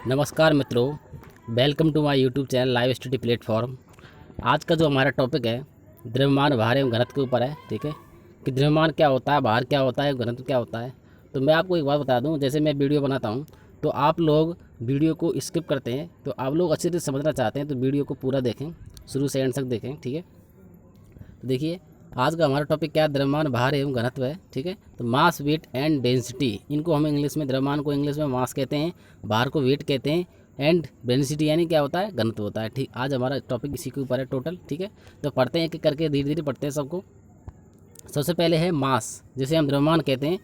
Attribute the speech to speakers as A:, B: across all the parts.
A: नमस्कार मित्रों, welcome to my YouTube channel live study platform. आज का जो हमारा टॉपिक है द्रव्यमान, भार एवं घनत्व के ऊपर है। ठीक है कि द्रव्यमान क्या होता है, भार क्या होता है, घनत्व क्या होता है। तो मैं आपको एक बात बता दूं, जैसे मैं वीडियो बनाता हूं तो आप लोग वीडियो को स्किप करते हैं। तो आप लोग अच्छे से समझना चाहते हैं तो वीडियो को पूरा देखें, शुरू से एंड तक देखें। ठीक है, तो देखिए आज का हमारा टॉपिक क्या है, द्रव्यमान, भार एवं घनत्व है। ठीक है, तो मास, वेट एंड डेंसिटी, इनको हम इंग्लिश में, द्रव्यमान को इंग्लिश में मास कहते हैं, भार को वेट कहते हैं, एंड डेंसिटी यानी क्या होता है, घनत्व होता है। ठीक, आज हमारा टॉपिक इसी के ऊपर है टोटल। ठीक है, तो पढ़ते हैं एक एक करके, धीरे धीरे पढ़ते हैं सबको। सबसे पहले है मास, जिसे हम द्रव्यमान कहते हैं।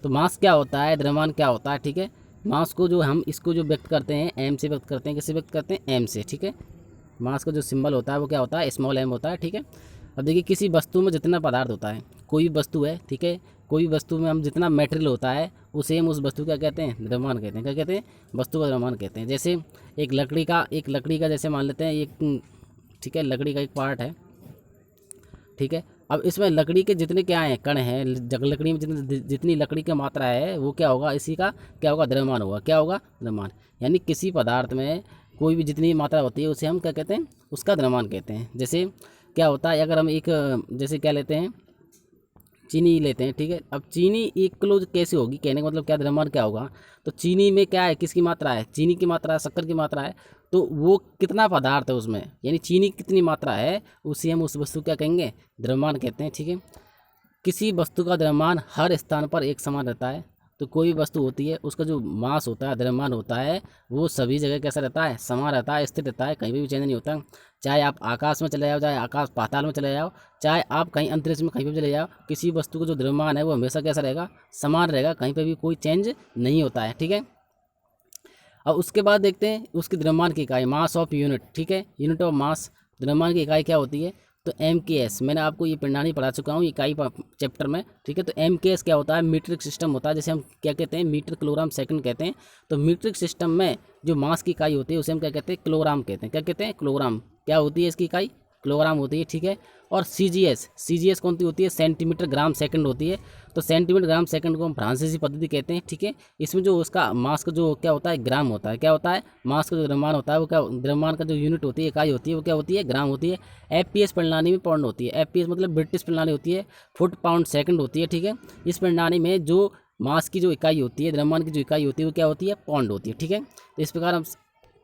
A: तो मास क्या होता है, द्रव्यमान क्या होता है। ठीक है, मास को जो हम इसको जो व्यक्त करते हैं एम से व्यक्त करते हैं। किससे व्यक्त करते हैं, एम से। ठीक है, मास का जो सिंबल होता है वो क्या होता है, स्मॉल एम होता है। ठीक है, अब देखिए किसी वस्तु में जितना पदार्थ होता है, कोई भी वस्तु है, ठीक है, कोई भी वस्तु में हम जितना मटेरियल होता है उसे हम उस वस्तु क्या कहते हैं, द्रव्यमान कहते हैं। क्या कहते हैं, वस्तु का द्रव्यमान कहते हैं। जैसे एक लकड़ी का जैसे मान लेते हैं एक, ठीक है, लकड़ी का एक पार्ट है। ठीक है, अब इसमें लकड़ी के जितने क्या हैं, कण हैं, लकड़ी में जितनी लकड़ी की मात्रा है वो क्या होगा, इसी का क्या होगा, द्रव्यमान होगा। क्या होगा, द्रव्यमान। यानी किसी पदार्थ में कोई भी जितनी मात्रा होती है उसे हम क्या कहते हैं, उसका द्रव्यमान कहते हैं। जैसे क्या होता है, अगर हम एक, जैसे क्या लेते हैं, चीनी लेते हैं। ठीक है, अब चीनी 1 किलो कैसे होगी, कहने का मतलब क्या, द्रव्यमान क्या होगा। तो चीनी में क्या है, किसकी मात्रा है, चीनी की मात्रा है, शक्कर की मात्रा है। तो वो कितना पदार्थ है उसमें, यानी चीनी कितनी मात्रा है, उसे हम उस वस्तु क्या कहेंगे, द्रव्यमान कहते हैं। ठीक है, किसी वस्तु का द्रव्यमान हर स्थान पर एक समान रहता है। तो कोई भी वस्तु होती है उसका जो मास होता है, द्रव्यमान होता है, वो सभी जगह कैसा रहता है, समान रहता है, स्थिर रहता है, कहीं भी चेंज नहीं होता। चाहे आप आकाश में चले जाओ, चाहे आकाश पाताल में चले जाओ, चाहे आप कहीं अंतरिक्ष में कहीं पर चले जाओ, किसी वस्तु का जो द्रव्यमान है वो हमेशा कैसा रहेगा, समान रहेगा, कहीं पर भी कोई चेंज नहीं होता है। ठीक है, अब उसके बाद देखते हैं उसकी द्रव्यमान की इकाई, मास ऑफ यूनिट। ठीक है, यूनिट ऑफ मास, द्रव्यमान की इकाई क्या होती है, तो एम के एस। मैंने आपको ये प्रणाली पढ़ा चुका हूँ इकाई चैप्टर में। ठीक है, तो एम के एस क्या होता है, मीट्रिक सिस्टम होता है, जैसे हम क्या कहते हैं, मीटर किलोग्राम सेकंड कहते हैं। तो मीट्रिक सिस्टम में जो मास की इकाई होती है उसे हम क्या कहते हैं, किलोग्राम कहते हैं। क्या कहते हैं, किलोग्राम। क्या होती है इसकी इकाई, किलोग्राम होती है। ठीक है, और सी जी एस कौन सी होती है, सेंटीमीटर ग्राम सेकंड होती है। तो सेंटीमीटर ग्राम सेकंड को हम फ्रांसीसी पद्धति कहते हैं। ठीक है, इसमें जो उसका मास का जो क्या होता है, ग्राम होता है। क्या होता है, मास का जो द्रव्यमान होता है वो क्या, द्रव्यमान का जो यूनिट होती है, इकाई होती है, वो क्या होती है, ग्राम होती है। एफपीएस प्रणाली में पाउंड होती है। एफपीएस मतलब ब्रिटिश प्रणाली होती है, फुट पाउंड सेकंड होती है। ठीक है, इस प्रणाली में जो मास की जो इकाई होती है, द्रव्यमान की जो इकाई होती है वो क्या होती है, पाउंड होती है। ठीक है, तो इस प्रकार हम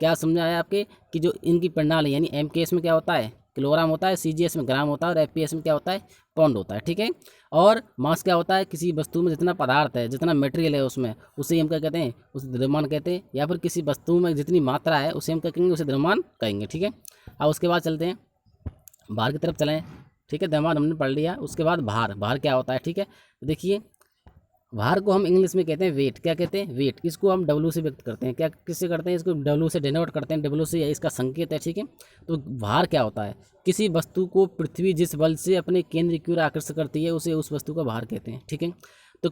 A: क्या समझ आया आपके कि जो इनकी प्रणाली, यानी एमकेएस में क्या होता है, किलोग्राम होता है, सीजीएस में ग्राम होता है, और एफपीएस में क्या होता है, पाउंड होता है। ठीक है, और मास क्या होता है, किसी वस्तु में जितना पदार्थ है, जितना मटेरियल है उसमें, उसे हम क्या कहते हैं, उसे द्रव्यमान कहते हैं। या फिर किसी वस्तु में जितनी मात्रा है उसे हम क्या कहेंगे, उसे द्रव्यमान कहेंगे। ठीक है, अब उसके बाद चलते हैं भार की तरफ चलें। ठीक है, द्रव्यमान हमने पढ़ लिया, उसके बाद भार, भार क्या होता है। ठीक है, तो देखिए भार को हम इंग्लिश में कहते हैं वेट। क्या कहते हैं, वेट। इसको हम डब्ल्यू से व्यक्त करते हैं। क्या किससे करते हैं, इसको डब्ल्यू से डिनोट करते हैं, डब्ल्यू से इसका संकेत है। ठीक है, तो भार क्या होता है, किसी वस्तु को पृथ्वी जिस बल से अपने केंद्र की ओर आकर्षित करती है उसे उस वस्तु का भार कहते हैं। ठीक है, तो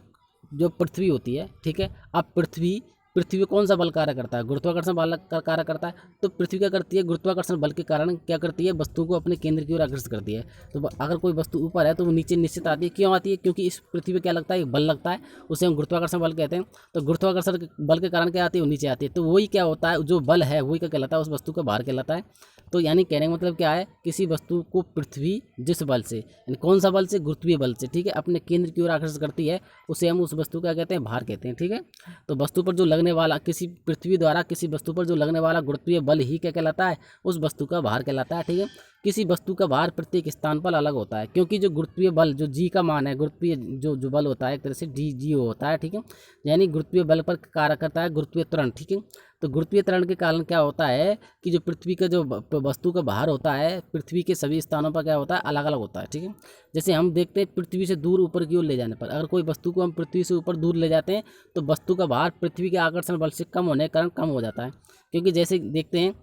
A: जो पृथ्वी होती है, ठीक है, अब पृथ्वी पृथ्वी पे कौन सा बल कार्य करता है, गुरुत्वाकर्षण बल का कार्य करता है। तो पृथ्वी क्या करती है, गुरुत्वाकर्षण बल के कारण क्या करती है, वस्तु को अपने केंद्र की ओर आकर्षित करती है। तो अगर कोई वस्तु ऊपर है तो वो नीचे निश्चित आती है। क्यों आती है, क्योंकि इस पृथ्वी पे क्या लगता है, एक बल लगता है, उसे हम गुरुत्वाकर्षण बल कहते हैं। तो गुरुत्वाकर्षण बल के कारण क्या आती है, वो नीचे आती है। तो वही क्या होता है, जो बल है वही क्या कहलाता है, उस वस्तु का भार कहलाता है। तो यानी कहने का मतलब क्या है, किसी वस्तु को पृथ्वी जिस बल से, यानी कौन सा बल से, गुरुत्वीय बल से, ठीक है, अपने केंद्र की ओर आकर्षित करती है, उसे हम उस वस्तु का कहते हैं, भार कहते हैं। ठीक है, तो वस्तु पर जो लगने वाला, किसी पृथ्वी द्वारा किसी वस्तु पर जो लगने वाला गुरुत्वीय बल ही क्या कहलाता है, उस वस्तु का भार कहलाता है। ठीक है, किसी वस्तु का भार प्रत्येक स्थान पर अलग होता है, क्योंकि जो गुरुत्वीय बल, जो जी का मान है, गुरुत्वीय जो जो बल होता है, एक तरह से जी होता है। ठीक है, यानी गुरुत्वीय बल पर कार्य करता है गुरुत्वीय त्वरण। ठीक है, तो गुरुत्वीय त्वरण के कारण क्या होता है कि जो पृथ्वी का जो वस्तु का भार होता है, पृथ्वी के सभी स्थानों पर क्या होता है, अलग अलग होता है। ठीक है, जैसे हम देखते हैं पृथ्वी से दूर ऊपर की ओर ले जाने पर, अगर कोई वस्तु को हम पृथ्वी से ऊपर दूर ले जाते हैं तो वस्तु का भार पृथ्वी के आकर्षण बल से कम होने के कारण कम हो जाता है। क्योंकि जैसे देखते हैं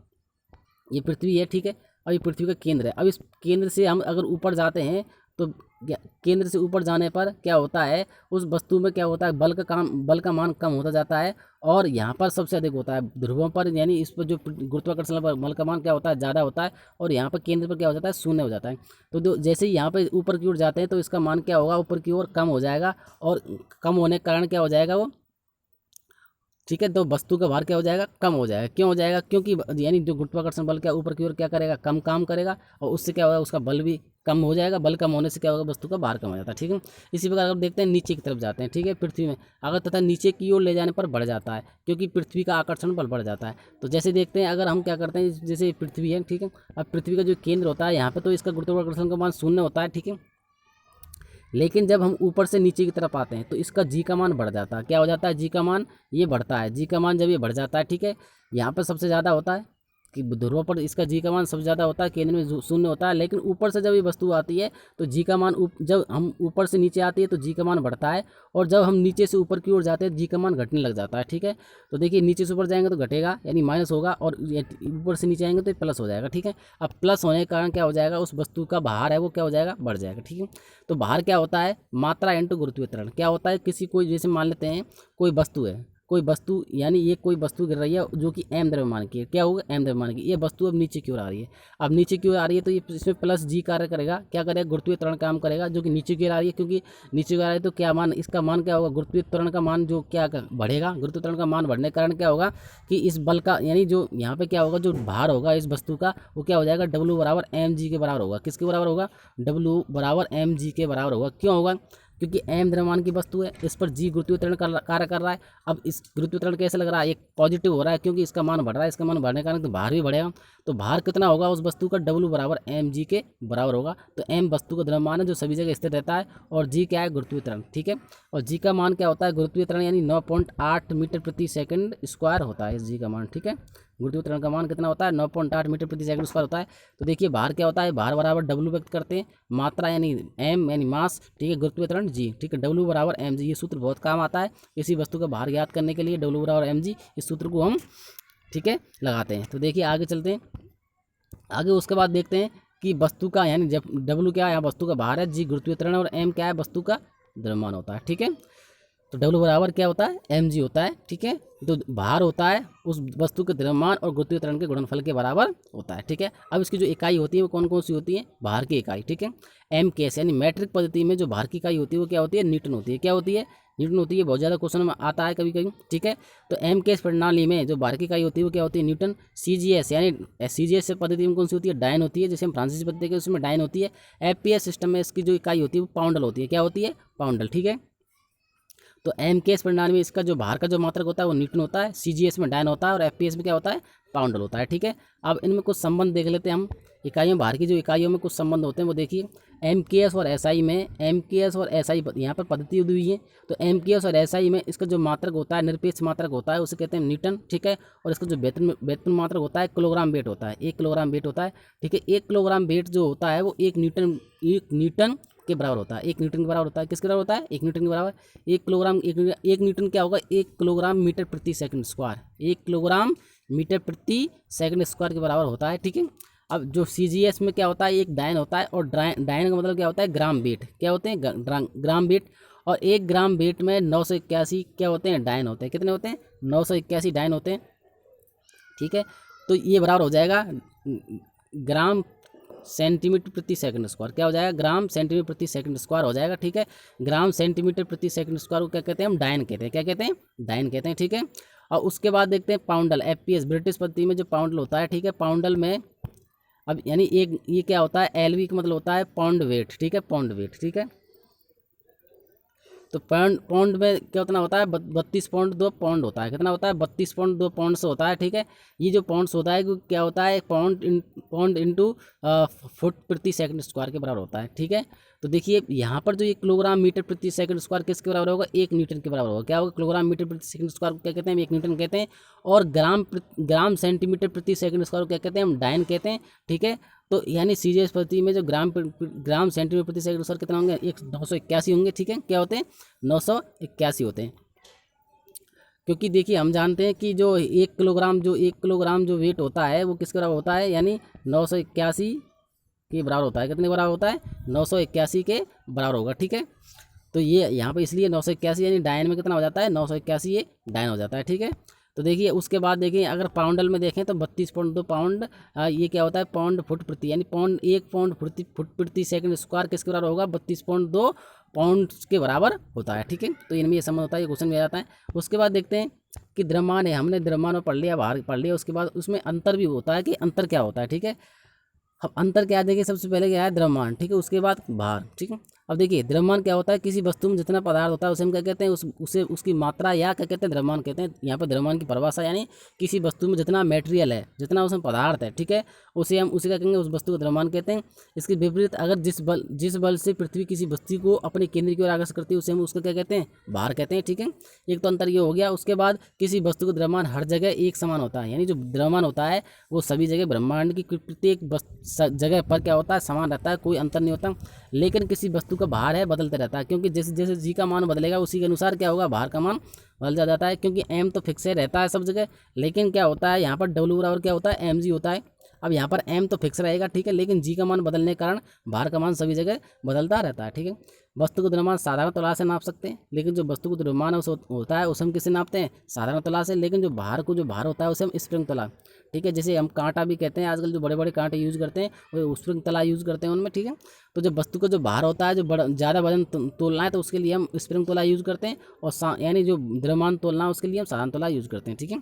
A: ये पृथ्वी है, ठीक है, और ये पृथ्वी का केंद्र है। अब इस केंद्र से हम अगर ऊपर जाते हैं तो केंद्र से ऊपर जाने पर क्या होता है, उस वस्तु में क्या होता है, बल का मान कम होता जाता है, और यहाँ पर सबसे अधिक होता है ध्रुवों पर, यानी इस पर जो गुरुत्वाकर्षण बल का मान क्या होता है, ज़्यादा होता है, और यहाँ पर केंद्र पर क्या हो जाता है, शून्य हो जाता है। तो जैसे ही यहाँ पर ऊपर की ओर जाते हैं तो इसका मान क्या होगा, ऊपर की ओर कम हो जाएगा, और कम होने के कारण क्या हो जाएगा, वो ठीक है। तो वस्तु का भार क्या हो जाएगा, कम हो जाएगा। क्यों हो जाएगा, क्योंकि यानी जो गुरुत्वाकर्षण बल क्या ऊपर की ओर क्या करेगा, कम काम करेगा, और उससे क्या होगा, उसका बल भी कम हो जाएगा। बल कम होने से क्या होगा, वस्तु का भार कम हो जाता है। ठीक है। इसी प्रकार अगर देखते हैं नीचे की तरफ जाते हैं, ठीक है, पृथ्वी में अगर तथा नीचे की ओर ले जाने पर बढ़ जाता है, क्योंकि पृथ्वी का आकर्षण बल बढ़ जाता है। तो जैसे देखते हैं अगर हम क्या करते हैं, जैसे पृथ्वी है, ठीक है, अब पृथ्वी का जो केंद्र होता है यहाँ पे, तो इसका गुरुत्वाकर्षण का मान 0 होता है, ठीक है। लेकिन जब हम ऊपर से नीचे की तरफ आते हैं तो इसका जी का मान बढ़ जाता है। क्या हो जाता है, जी का मान ये बढ़ता है। जी का मान जब ये बढ़ जाता है, ठीक है, यहाँ पर सबसे ज़्यादा होता है कि ध्रुव पर इसका जी का मान सबसे ज़्यादा होता है, केंद्र में 0 होता है। लेकिन ऊपर से जब ये वस्तु आती है तो जी का मान जब हम ऊपर से नीचे आती है तो जी का मान बढ़ता है, और जब हम नीचे से ऊपर की ओर जाते हैं जी का मान घटने लग जाता है। ठीक है। तो देखिए नीचे से ऊपर जाएंगे तो घटेगा यानी माइनस होगा, और ऊपर से नीचे आएंगे तो प्लस हो जाएगा। ठीक है। अब प्लस होने के कारण क्या हो जाएगा, उस वस्तु का भार है वो क्या हो जाएगा, बढ़ जाएगा। ठीक है। तो भार क्या होता है, मात्रा इंटू गुरुत्वीय त्वरण। क्या होता है, किसी कोई जैसे मान लेते हैं कोई वस्तु है, कोई वस्तु यानी ये कोई वस्तु गिर रही है जो कि m द्रव्यमान की है। क्या होगा, m द्रव्यमान की। ये वस्तु अब नीचे की ओर आ रही है। अब नीचे की ओर आ रही है तो ये इसमें प्लस जी कार्य करेगा। क्या करेगा, गुरुत्वीय त्वरण काम करेगा, जो कि नीचे की ओर आ रही है। क्योंकि नीचे की ओर आ रही है तो क्या मान, इसका मान क्या होगा, गुरुत्वीय त्वरण का मान जो क्या बढ़ेगा। गुरुत्वीय त्वरण का मान बढ़ने के कारण क्या होगा कि इस बल का यानी जो यहाँ पे क्या होगा, जो भार होगा इस वस्तु का वो क्या हो जाएगा, W बराबर mg के बराबर होगा। किसके बराबर होगा, W बराबर mg के बराबर होगा। क्यों होगा, क्योंकि m द्रव्यमान की वस्तु है, इस पर जी गुरुत्वीय त्वरण कार्य कर रहा है। अब इस गुरुत्वीय त्वरण कैसे लग रहा है, एक पॉजिटिव हो रहा है क्योंकि इसका मान बढ़ रहा है। इसका मान बढ़ने के कारण तो भार भी बढ़ेगा। तो भार कितना होगा उस वस्तु का, W बराबर mg के बराबर होगा। तो m वस्तु का द्रव्यमान है जो सभी जगह स्थिर रहता है, और g क्या है, गुरुत्वीय त्वरण। ठीक है। और g का मान क्या होता है, गुरुत्वीय त्वरण यानी 9.8 मीटर प्रति सेकंड स्क्वायर होता है इस जी का मान। ठीक है। गुरुत्वीय त्वरण का मान कितना होता है, 9.8 मीटर प्रति सेकंड स्क्वायर होता है। तो देखिए भार क्या होता है, भार बराबर W व्यक्त करते हैं, मात्रा यानी m यानी मास, ठीक है, गुरुत्वीय त्वरण g, ठीक है, W बराबर mg। ये सूत्र बहुत काम आता है किसी वस्तु का भार ज्ञात करने के लिए, W बराबर mg, इस सूत्र को हम, ठीक है, लगाते हैं। तो देखिए आगे चलते हैं, आगे उसके बाद देखते हैं कि वस्तु का यानी जब W क्या है, यहाँ वस्तु का भार है, g गुरुत्वीय त्वरण, और m क्या है, वस्तु का द्रव्यमान होता है। ठीक है। तो W बराबर क्या होता है, mg होता है। ठीक है। तो भार होता है उस वस्तु के द्रव्यमान और गुरुत्वीय त्वरण के गुणनफल के बराबर होता है। ठीक है। अब इसकी जो इकाई होती है वो कौन कौन सी होती है, भार की इकाई। ठीक है। एम केस यानी मैट्रिक पद्धति में जो भार की इकाई होती है वो क्या होती है, न्यूटन होती है। क्या होती है, न्यूटन होती है। बहुत ज़्यादा क्वेश्चन में आता है कभी कभी। ठीक है। तो एम केस प्रणाली में जो भार की इकाई होती है वो क्या होती है, न्यूटन। CGS यानी CGS पद्धति में कौन सी होती है, डायन होती है। जैसे हम फ्रांसीसी पद्धति के उसमें डायन होती है। FPS सिस्टम में इसकी जो इकाई होती है वो पाउंडल होती है। क्या होती है, पाउंडल। ठीक है। तो एम के एस प्रणाली में इसका जो भार का जो मात्रक होता है वो न्यूटन होता है, CGS में डायन होता है, और FPS में क्या होता है, पाउंडल होता है। ठीक है। अब इनमें कुछ संबंध देख लेते हैं हम। इकाइयों, भार की जो इकाइयों में कुछ संबंध होते हैं वो देखिए। MKS और SI में, MKS और SI यहाँ पर पद्धति दी हुई है। तो MKS और SI में इसका जो मात्रक होता है, निरपेक्ष मात्रक होता है, उसे कहते हैं न्यूटन। ठीक है। और इसका जो व्युत्पन्न मात्रक होता है किलोग्राम वेट होता है, 1 किलोग्राम वेट होता है। ठीक है। 1 किलोग्राम वेट जो होता है वो 1 न्यूटन के बराबर होता है। 1 न्यूटन के बराबर होता है। किसके बराबर होता है, 1 न्यूटन के बराबर। 1 किलोग्राम, 1 न्यूटन क्या होगा, 1 किलोग्राम मीटर प्रति सेकंड स्क्वायर। 1 किलोग्राम मीटर प्रति सेकंड स्क्वायर के बराबर होता है। ठीक है। अब जो CGS में क्या होता है, एक डायन होता है, और डायन का मतलब क्या होता है, ग्राम वेट। क्या होते हैं, ग्राम वेट। और 1 ग्राम वेट में 981 क्या होते हैं, डायन होते हैं। कितने होते हैं, 981 डायन होते हैं। ठीक है। तो ये बराबर हो जाएगा ग्राम सेंटीमीटर प्रति सेकंड स्क्वायर। क्या हो जाएगा, ग्राम सेंटीमीटर प्रति सेकंड स्क्वायर हो जाएगा। ठीक है। ग्राम सेंटीमीटर प्रति सेकंड स्क्वायर को क्या कहते हैं, हम डायन कहते हैं। क्या कहते हैं, डायन कहते हैं। ठीक है। और उसके बाद देखते हैं पाउंडल, FPS ब्रिटिश पद्धति में जो पाउंडल होता है। ठीक है। पाउंडल में अब यानी एक ये क्या होता है, LV का मतलब होता है पाउंड वेट। ठीक है, पाउंड वेट। ठीक है। तो पाउंड में कितना होता है, 32.2 पाउंड होता है। कितना होता है, 32.2 पाउंड से होता है। ठीक है। ये जो पाउंड्स होता है क्या होता है, पाउंड इंटू फुट प्रति सेकंड स्क्वायर के बराबर होता है। ठीक है। तो देखिए यहाँ पर जो 1 किलोग्राम मीटर प्रति सेकंड स्क्वायर किसके बराबर होगा, 1 न्यूटन के बराबर होगा। क्या होगा, किलोग्राम मीटर प्रति सेकंड स्क्वायर को क्या कहते हैं, 1 न्यूटन कहते हैं। और ग्राम सेंटीमीटर प्रति सेकंड स्क्वायर को क्या कहते हैं, हम डायन कहते हैं। ठीक है। तो यानी CGS पद्धति में जो ग्राम सेंटीमीटर प्रति सेकंड स्क्वायर कितना होंगे, 981 होंगे। ठीक है। क्या होते हैं, 981 होते हैं। क्योंकि देखिए हम जानते हैं कि जो 1 किलोग्राम जो वेट होता है वो किसके बराबर होता है, यानी 981 के बराबर होता है। कितने बराबर होता है, 981 के बराबर होगा। ठीक है। तो ये यहाँ पे इसलिए 981 यानी डायन में कितना हो जाता है, 981 ये डायन हो जाता है। ठीक है। तो देखिए उसके बाद देखिए अगर पाउंडल में देखें तो 32.2 पाउंड, ये क्या होता है, पाउंड फुट प्रति, यानी पाउंड 1 पाउंड फुट प्रति सेकंड स्क्वायर किसके बराबर होगा, 32.2 पाउंड्स के बराबर होता है। ठीक है, तो इनमें ये संबंध होता है, ये क्वेश्चन में आ जाता है। उसके बाद देखते हैं कि द्रव्यमान है, हमने द्रव्यमान में पढ़ लिया, बाहर पढ़ लिया। उसके बाद उसमें अंतर भी होता है कि अंतर क्या होता है। ठीक है, अब अंतर क्या देखिए, सबसे पहले क्या है द्रव्यमान, ठीक है, उसके बाद भार। ठीक है, अब देखिए द्रव्यमान क्या होता है, किसी वस्तु में जितना पदार्थ होता है उसे हम क्या कहते हैं, उसे उसकी मात्रा या क्या कहते हैं, द्रव्यमान कहते हैं। यहाँ पर द्रव्यमान की परिभाषा यानी किसी वस्तु में जितना मटेरियल है, जितना उसमें पदार्थ है, ठीक है, उसे क्या कहेंगे, उस वस्तु को द्रव्यमान कहते हैं। इसके विपरीत अगर जिस बल से पृथ्वी किसी वस्तु को अपने केंद्र की ओर आकर्षित करती है उसे हम उसको क्या कहते हैं, भार कहते हैं। ठीक है, एक तो अंतर ये हो गया। उसके बाद किसी वस्तु का द्रव्यमान हर जगह एक समान होता है, यानी जो द्रव्यमान होता है वो सभी जगह ब्रह्मांड की प्रत्येक जगह पर क्या होता है, समान रहता है, कोई अंतर नहीं होता। लेकिन किसी वस्तु का भार है बदलता रहता है, क्योंकि जैसे जैसे जी का मान बदलेगा उसी के अनुसार क्या होगा, भार का मान बदल जाता है। क्योंकि एम तो फिक्स रहता है सब जगह, लेकिन क्या होता है यहाँ पर डब्ल्यू बराबर क्या होता है, एम जी होता है। अब यहाँ पर एम तो फिक्स रहेगा, ठीक है, लेकिन जी का मान बदलने के कारण भार का मान सभी जगह बदलता रहता है। ठीक है, वस्तु को द्रव्यमान साधारण तौर से नाप सकते हैं, लेकिन जो वस्तु को द्रव्यमान होता है उसे हम किससे नापते हैं, साधारण तौर से। लेकिन जो भार होता है उसे हम स्प्रिंग तला, ठीक है, जैसे हम कांटा भी कहते हैं, आजकल जो बड़े बड़े कांटे यूज़ करते हैं वो स्प्रिंग तला यूज़ करते हैं उनमें। ठीक है, तो जब वस्तु का जो भार होता है, जो बड़ा ज़्यादा वजन तोलना है तो उसके लिए हम स्प्रिंग तला यूज़ करते हैं, और यानी जो द्रव्यमान तोलना है उसके लिए हम साधारण तला यूज़ करते हैं। ठीक है,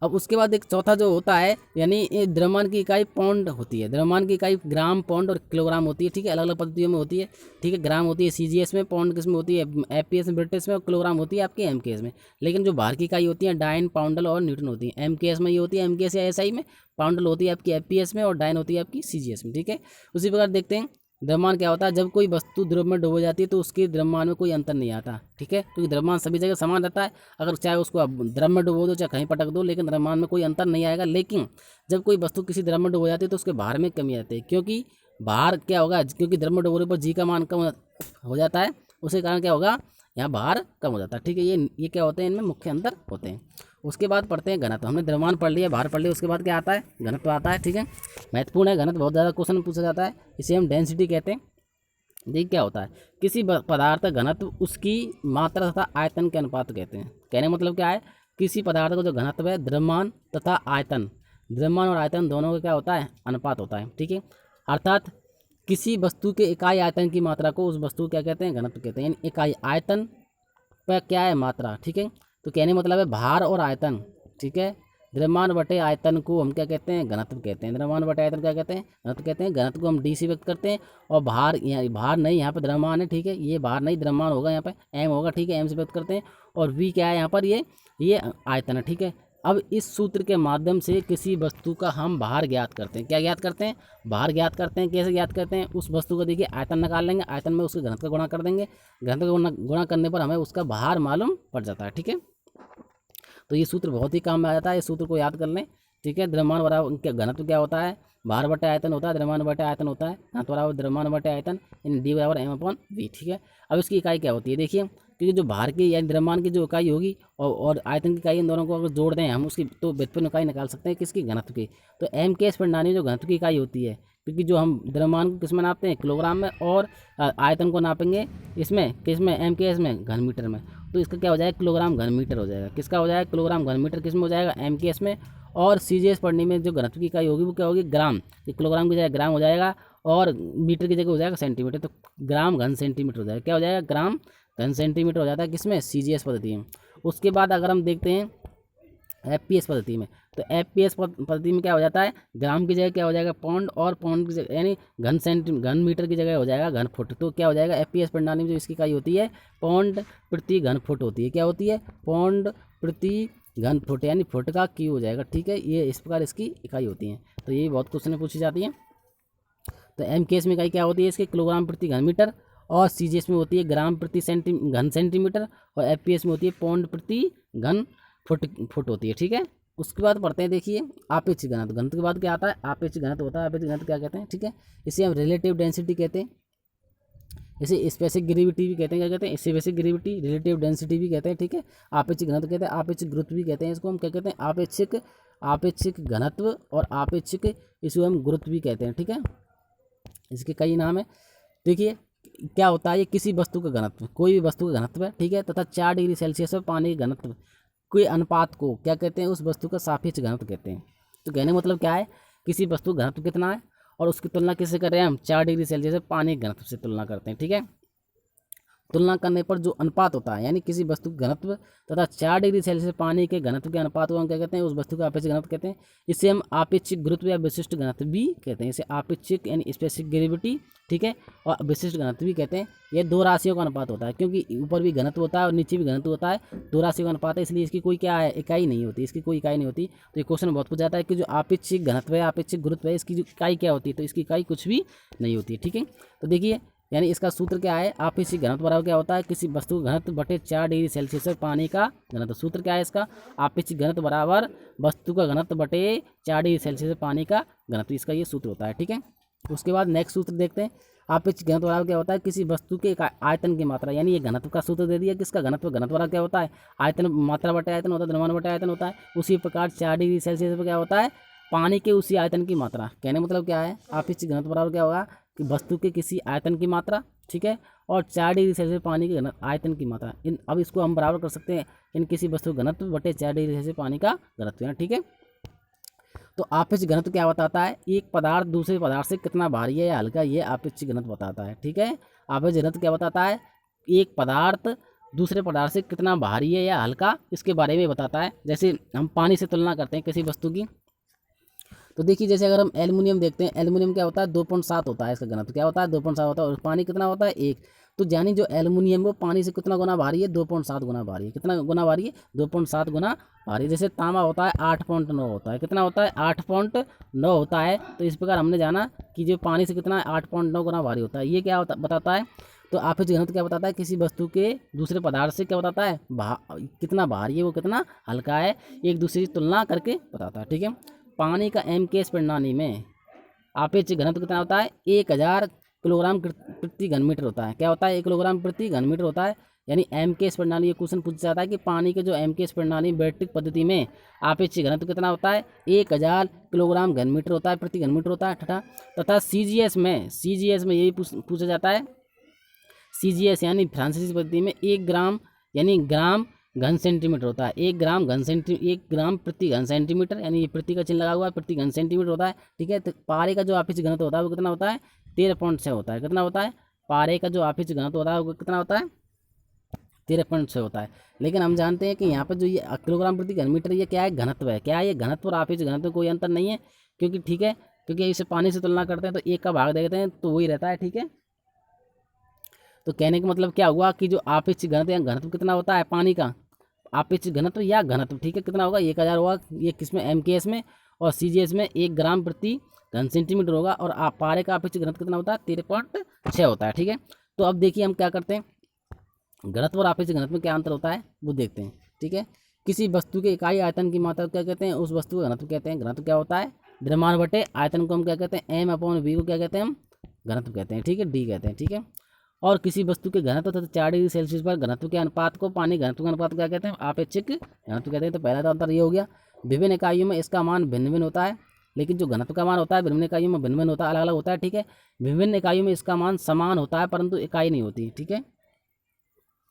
A: अब उसके बाद एक चौथा जो होता है, यानी ये द्रव्यमान की इकाई पाउंड होती है। द्रव्यमान की इकाई ग्राम, पाउंड और किलोग्राम होती है। ठीक है, अलग अलग पद्धतियों में होती है। ठीक है, ग्राम होती है सीजीएस में, पाउंड किस में होती है, एफपीएस में, ब्रिटिश में, और किलोग्राम होती है आपके एमकेएस में। लेकिन जो बाहर की इकाई होती है डाइन, पाउंडल और न्यूटन होती है। एमकेएस में ये होती है एमकेएस या एसआई में, पाउंडल होती है आपकी एफपीएस में, और डाइन होती है आपकी सीजीएस में। ठीक है, उसी प्रकार देखते हैं द्रव्यमान क्या होता है। जब कोई वस्तु द्रव में डूब जाती है तो उसके द्रव्यमान में कोई अंतर नहीं आता। ठीक है, क्योंकि द्रव्यमान सभी जगह समान रहता है, अगर चाहे उसको आप द्रव में डुबो दो चाहे कहीं पटक दो, लेकिन द्रव्यमान में कोई अंतर नहीं आएगा। लेकिन जब कोई वस्तु किसी द्रव में डूब जाती है तो उसके भार में कमी आती है, क्योंकि भार क्या होगा, क्योंकि द्रव में डुबोने पर जी का मान कम हो जाता है, उसी कारण क्या होगा, यहाँ भार कम हो जाता है। ठीक है, ये क्या होते हैं, इनमें मुख्य अंतर होते हैं। उसके बाद पढ़ते हैं घनत्व। हमने द्रव्यमान पढ़ लिया, भार पढ़ लिया, उसके बाद क्या आता है, घनत्व आता है। ठीक है, महत्वपूर्ण है घनत्व, बहुत ज़्यादा क्वेश्चन पूछा जाता है, इसे हम डेंसिटी कहते हैं। देखिए क्या होता है, किसी पदार्थ का घनत्व उसकी मात्रा तथा आयतन के अनुपात कहते हैं। कहने का मतलब क्या है, किसी पदार्थ का जो घनत्व है, द्रव्यमान तथा आयतन, द्रव्यमान और आयतन दोनों का क्या होता है, अनुपात होता है। ठीक है, अर्थात किसी वस्तु के इकाई आयतन की मात्रा को उस वस्तु को क्या कहते हैं, घनत्व कहते हैं। यानी इकाई आयतन पर क्या है, मात्रा। ठीक है, तो कहने मतलब है भार और आयतन। ठीक है, द्रव्यमान बटे आयतन को हम क्या कहते हैं, घनत्व कहते हैं। द्रव्यमान बटे आयतन क्या कहते हैं, घनत्व कहते हैं। घनत्व को हम डी से व्यक्त करते हैं, और भार भार नहीं, यहाँ पे द्रव्यमान है। ठीक है, ये भार नहीं द्रव्यमान होगा, यहाँ पे एम होगा। ठीक है, एम से व्यक्त करते हैं, और वी क्या है यहाँ पर, ये आयतन है। ठीक है, अब इस सूत्र के माध्यम से किसी वस्तु का हम भार ज्ञात करते हैं। क्या ज्ञात करते हैं, भार ज्ञात करते हैं। कैसे ज्ञात करते हैं, उस वस्तु का देखिए आयतन निकाल लेंगे, आयतन में उसके घनत्व का गुणा कर देंगे, घनत्व का गुणा करने पर हमें उसका भार मालूम पड़ जाता है। ठीक है, तो ये सूत्र बहुत ही काम में आ जाता है, इस सूत्र को याद कर लें। ठीक है, द्रव्यमान बराबर उनके घनत्व क्या होता है, भार बटे आयतन होता है, द्रव्यमान बटे आयतन होता है, घनत्व बराबर द्रव्यमान बटे आयतन, इन डी बराबर एम अपॉन वी। ठीक है, अब इसकी इकाई क्या होती है, देखिए, क्योंकि जो भार की यानी द्रव्यमान की जो इकाई होगी और आयतन की इकाई, इन दोनों को अगर जोड़ दें हम उसकी, तो व्युत्पन्न इकाई निकाल सकते हैं किसकी, घनत्व की। तो एम के इस प्रणाली में जो घनत्व की इकाई होती है, क्योंकि जो हम द्रव्यमान को किस में नापते हैं, किलोग्राम में, और आयतन को नापेंगे किसमें एम के एस में, घन मीटर में। तो इसका क्या हो जाएगा, किलोग्राम घन मीटर हो जाएगा। किसका हो जाएगा, किलोग्राम घन मीटर किस में हो जाएगा, एम के एस में। और सीजीएस पढ़ने में जो घनत्व की इकाई होगी वो क्या होगी, ग्राम। ये किलोग्राम की जगह ग्राम हो जाएगा, और मीटर की जगह हो जाएगा सेंटीमीटर। तो ग्राम घन सेंटीमीटर हो जाएगा, क्या हो जाएगा, ग्राम घन सेंटीमीटर हो जाता है किसमें, सीजीएस पद्धति में। उसके बाद अगर हम देखते हैं एफपीएस पद्धति में, तो एफपीएस पद्धति में क्या हो जाता है, ग्राम की जगह क्या हो जाएगा, पाउंड, और पाउंड की जगह यानी घन मीटर की जगह हो जाएगा घन फुट। तो क्या हो जाएगा, एफपीएस प्रणाली में जो इसकी इकाई होती है, पाउंड प्रति घन फुट होती है। क्या होती है, पाउंड प्रति घन फुट, यानी फुट का क्यू हो जाएगा। ठीक है, ये इस प्रकार इसकी इकाई होती है। तो ये बहुत क्वेश्चन पूछी जाती है। तो एम केस में इकाई क्या होती है इसके, किलोग्राम प्रति घन मीटर, और सीजीएस में होती है ग्राम प्रति घन सेंटीमीटर, और एफपीएस में होती है पाउंड प्रति घन फुट होती है। ठीक है, उसके बाद पढ़ते हैं, देखिए आपेक्षिक घनत्व। घनत्व के बाद क्या आता है, आपेक्षिक घनत्व होता है। आपेक्षिक घनत्व क्या कहते हैं, ठीक है, इसे हम रिलेटिव डेंसिटी कहते हैं, इसे स्पेसिफिक ग्रेविटी भी कहते हैं। क्या कहते हैं, स्पेसिफिक ग्रेविटी, रिलेटिव डेंसिटी भी कहते हैं। ठीक है, आपेक्षिक घनत्व कहते हैं, आपेक्षिक गुरुत्व भी कहते हैं इसको हम। क्या कहते हैं, आपेक्षिक घनत्व और आपेक्षिक, इसको हम गुरुत्व भी कहते हैं। ठीक है, इसके कई नाम है। देखिए क्या होता है, ये किसी वस्तु का घनत्व, कोई भी वस्तु का घनत्व है, ठीक है, तथा 4 डिग्री सेल्सियस में पानी के घनत्व के अनुपात को क्या कहते हैं, उस वस्तु का सापेक्ष घनत्व कहते हैं। तो कहने का मतलब क्या है, किसी वस्तु का घनत्व कितना है और उसकी तुलना किससे कर रहे हैं हम, 4 डिग्री सेल्सियस से पानी के घनत्व से तुलना करते हैं। ठीक है, तुलना करने पर जो अनुपात होता है, यानी किसी वस्तु का घनत्व तथा 4 डिग्री सेल्सियस पानी के घनत्व के अनुपात को हम क्या कहते हैं, उस वस्तु का आपेक्षिक घनत्व कहते हैं। इसे हम आपेक्षिक गुरुत्व या विशिष्ट घनत्व भी कहते हैं। इसे आपेक्षिक यानी स्पेसिफिक ग्रेविटी, ठीक है, और विशिष्ट घनत्व भी कहते हैं। ये दो राशियों का अनुपात होता है, क्योंकि ऊपर भी घनत्व होता है और नीचे भी घनत्व होता है, दो राशियों का अनुपात है, इसलिए इसकी कोई क्या है, इकाई नहीं होती, इसकी कोई इकाई नहीं होती। तो ये क्वेश्चन बहुत पूछा जाता है कि जो आपेक्षिक घनत्व है, आपेक्षिक गुरुत्व है, इसकी जो इकाई क्या होती है, तो इसकी इकाई कुछ भी नहीं होती है, ठीक है। तो देखिए, यानी इसका सूत्र क्या है, आपेक्षिक घनत्व बराबर क्या होता है, किसी वस्तु का घनत्व बटे 4 डिग्री सेल्सियस पर पानी का घनत्व। सूत्र क्या है इसका, आपेक्षिक घनत्व बराबर वस्तु का घनत्व बटे 4 डिग्री सेल्सियस पर पानी का घनत्व, इसका ये सूत्र होता है, ठीक है। उसके बाद नेक्स्ट सूत्र देखते हैं, आपेक्षिक घनत्व बराबर क्या होता है, किसी वस्तु के आयतन की मात्रा, यानी ये घनत्व का सूत्र दे दिया, किसका घनत्व, घनत्व बराबर क्या होता है, आयतन मात्रा बटे आयतन होता है, द्रव्यमान बटे आयतन होता है। उसी प्रकार 4 डिग्री सेल्सियस पर क्या होता है, पानी के उसी आयतन की मात्रा। कहने मतलब क्या है, आपेक्षिक घनत्व बराबर क्या होगा कि वस्तु के किसी आयतन की मात्रा, ठीक है, और 4 डिग्री सेल्सियस पानी के आयतन की मात्रा। इन अब इसको हम बराबर कर सकते हैं, इन किसी वस्तु घनत्व बटे 4 डिग्री सेल्सियस पानी का घनत्व है, ठीक है। तो आपेक्षिक घनत्व क्या बताता है, एक पदार्थ दूसरे पदार्थ से कितना भारी है या हल्का, ये आपेक्षिक घनत्व बताता है, ठीक है। आपेक्षिक घनत्व क्या बताता है, एक पदार्थ दूसरे पदार्थ से कितना भारी है या हल्का, इसके बारे में बताता है। जैसे हम पानी से तुलना करते हैं किसी वस्तु की, तो देखिए जैसे अगर हम एल्युमिनियम देखते हैं, एल्युमिनियम क्या होता है, 2.7 होता है इसका घनत्व, क्या होता है, 2.7 होता है, और पानी कितना होता है, 1। तो यानी जो एल्युमिनियम वो पानी से कितना गुना भारी है, 2.7 गुना भारी है। कितना गुना भारी है, 2.7 गुना भारी। जैसे तांबा होता है 8.9 होता है, कितना होता है, 8.9 होता है। तो इस प्रकार हमने जाना कि जो पानी से कितना 8.9 गुना भारी होता है। ये क्या बताता है, तो आपेक्षिक घनत्व क्या बताता है, किसी वस्तु के दूसरे पदार्थ से क्या बताता है, कितना भारी है, वो कितना हल्का है, एक दूसरे की तुलना करके बताता है, ठीक है। पानी का MKS प्रणाली में आपेक्षिक घनत्व कितना होता है, 1000 किलोग्राम प्रति घन मीटर होता है। क्या होता है, 1 किलोग्राम प्रति घन मीटर होता है। यानी MKS प्रणाली, ये क्वेश्चन पूछा जाता है कि पानी के जो MKS प्रणाली बैटरिक पद्धति में आपेक्षिक घनत्व कितना होता है, 1000 किलोग्राम घन मीटर होता है, प्रति घन मीटर होता है। तथा CGS में यही पूछा जाता है, CGS यानी फ्रांसीसी पद्धति में 1 ग्राम यानी ग्राम घन सेंटीमीटर होता है। 1 ग्राम प्रति घन सेंटीमीटर, यानी ये प्रति का चिन्ह लगा हुआ है, प्रति घन सेंटीमीटर होता है, ठीक है। तो पारे का जो आपेक्षिक घनत्व होता है वो कितना होता है, 13.6 होता है। कितना होता है, पारे का जो आपेक्षिक घनत्व होता है वो कितना होता है, 13.6 होता है। लेकिन हम जानते हैं कि यहाँ पर जो ये किलोग्राम प्रति घन मीटर, ये क्या है, घनत्व है। क्या है, ये घनत्व और आपेक्षिक घनत्व कोई अंतर नहीं है, क्योंकि ठीक है, क्योंकि इसे पानी से तुलना करते हैं तो 1 का भाग देते हैं तो वही रहता है, ठीक है। तो कहने का मतलब क्या हुआ कि जो आपेक्षिक घनत्व या घनत्व कितना होता है पानी का, आपेक्षिक घनत्व या घनत्व, ठीक है, कितना होगा, 1000 होगा, ये किसमें, MKS में, और CGS में 1 ग्राम प्रति घन सेंटीमीटर होगा, और पारे का आपेक्षिक घनत्व कितना होता है, 13.6 होता है, ठीक है। तो अब देखिए हम क्या करते हैं, घनत्व और आपेक्षिक घनत्व में क्या अंतर होता है वो देखते हैं, ठीक है। किसी वस्तु के इकाई आयतन की मात्रा क्या कहते हैं, उस वस्तु का घनत्व कहते हैं। घनत्व क्या होता है, द्रव्यमान बटे आयतन को हम क्या कहते हैं, M/V को क्या कहते हैं, हम घनत्व कहते हैं, ठीक है, D कहते हैं, ठीक है। और किसी वस्तु के घनत्व तथा 4 डिग्री सेल्सियस पर घनत्व के अनुपात को पानी घनत्व का अनुपात क्या कहते हैं, आपेक्षिक घनत्व कहते हैं। तो पहला तो अंतर ये हो गया, विभिन्न इकाइयों में इसका मान भिन्न भिन्न होता है, लेकिन जो घनत्व का मान होता है विभिन्न इकाइयों में भिन्न भिन्न होता है, अलग अलग होता है, ठीक है। विभिन्न इकाइयों में इसका मान समान होता है परंतु इकाई नहीं होती, ठीक है।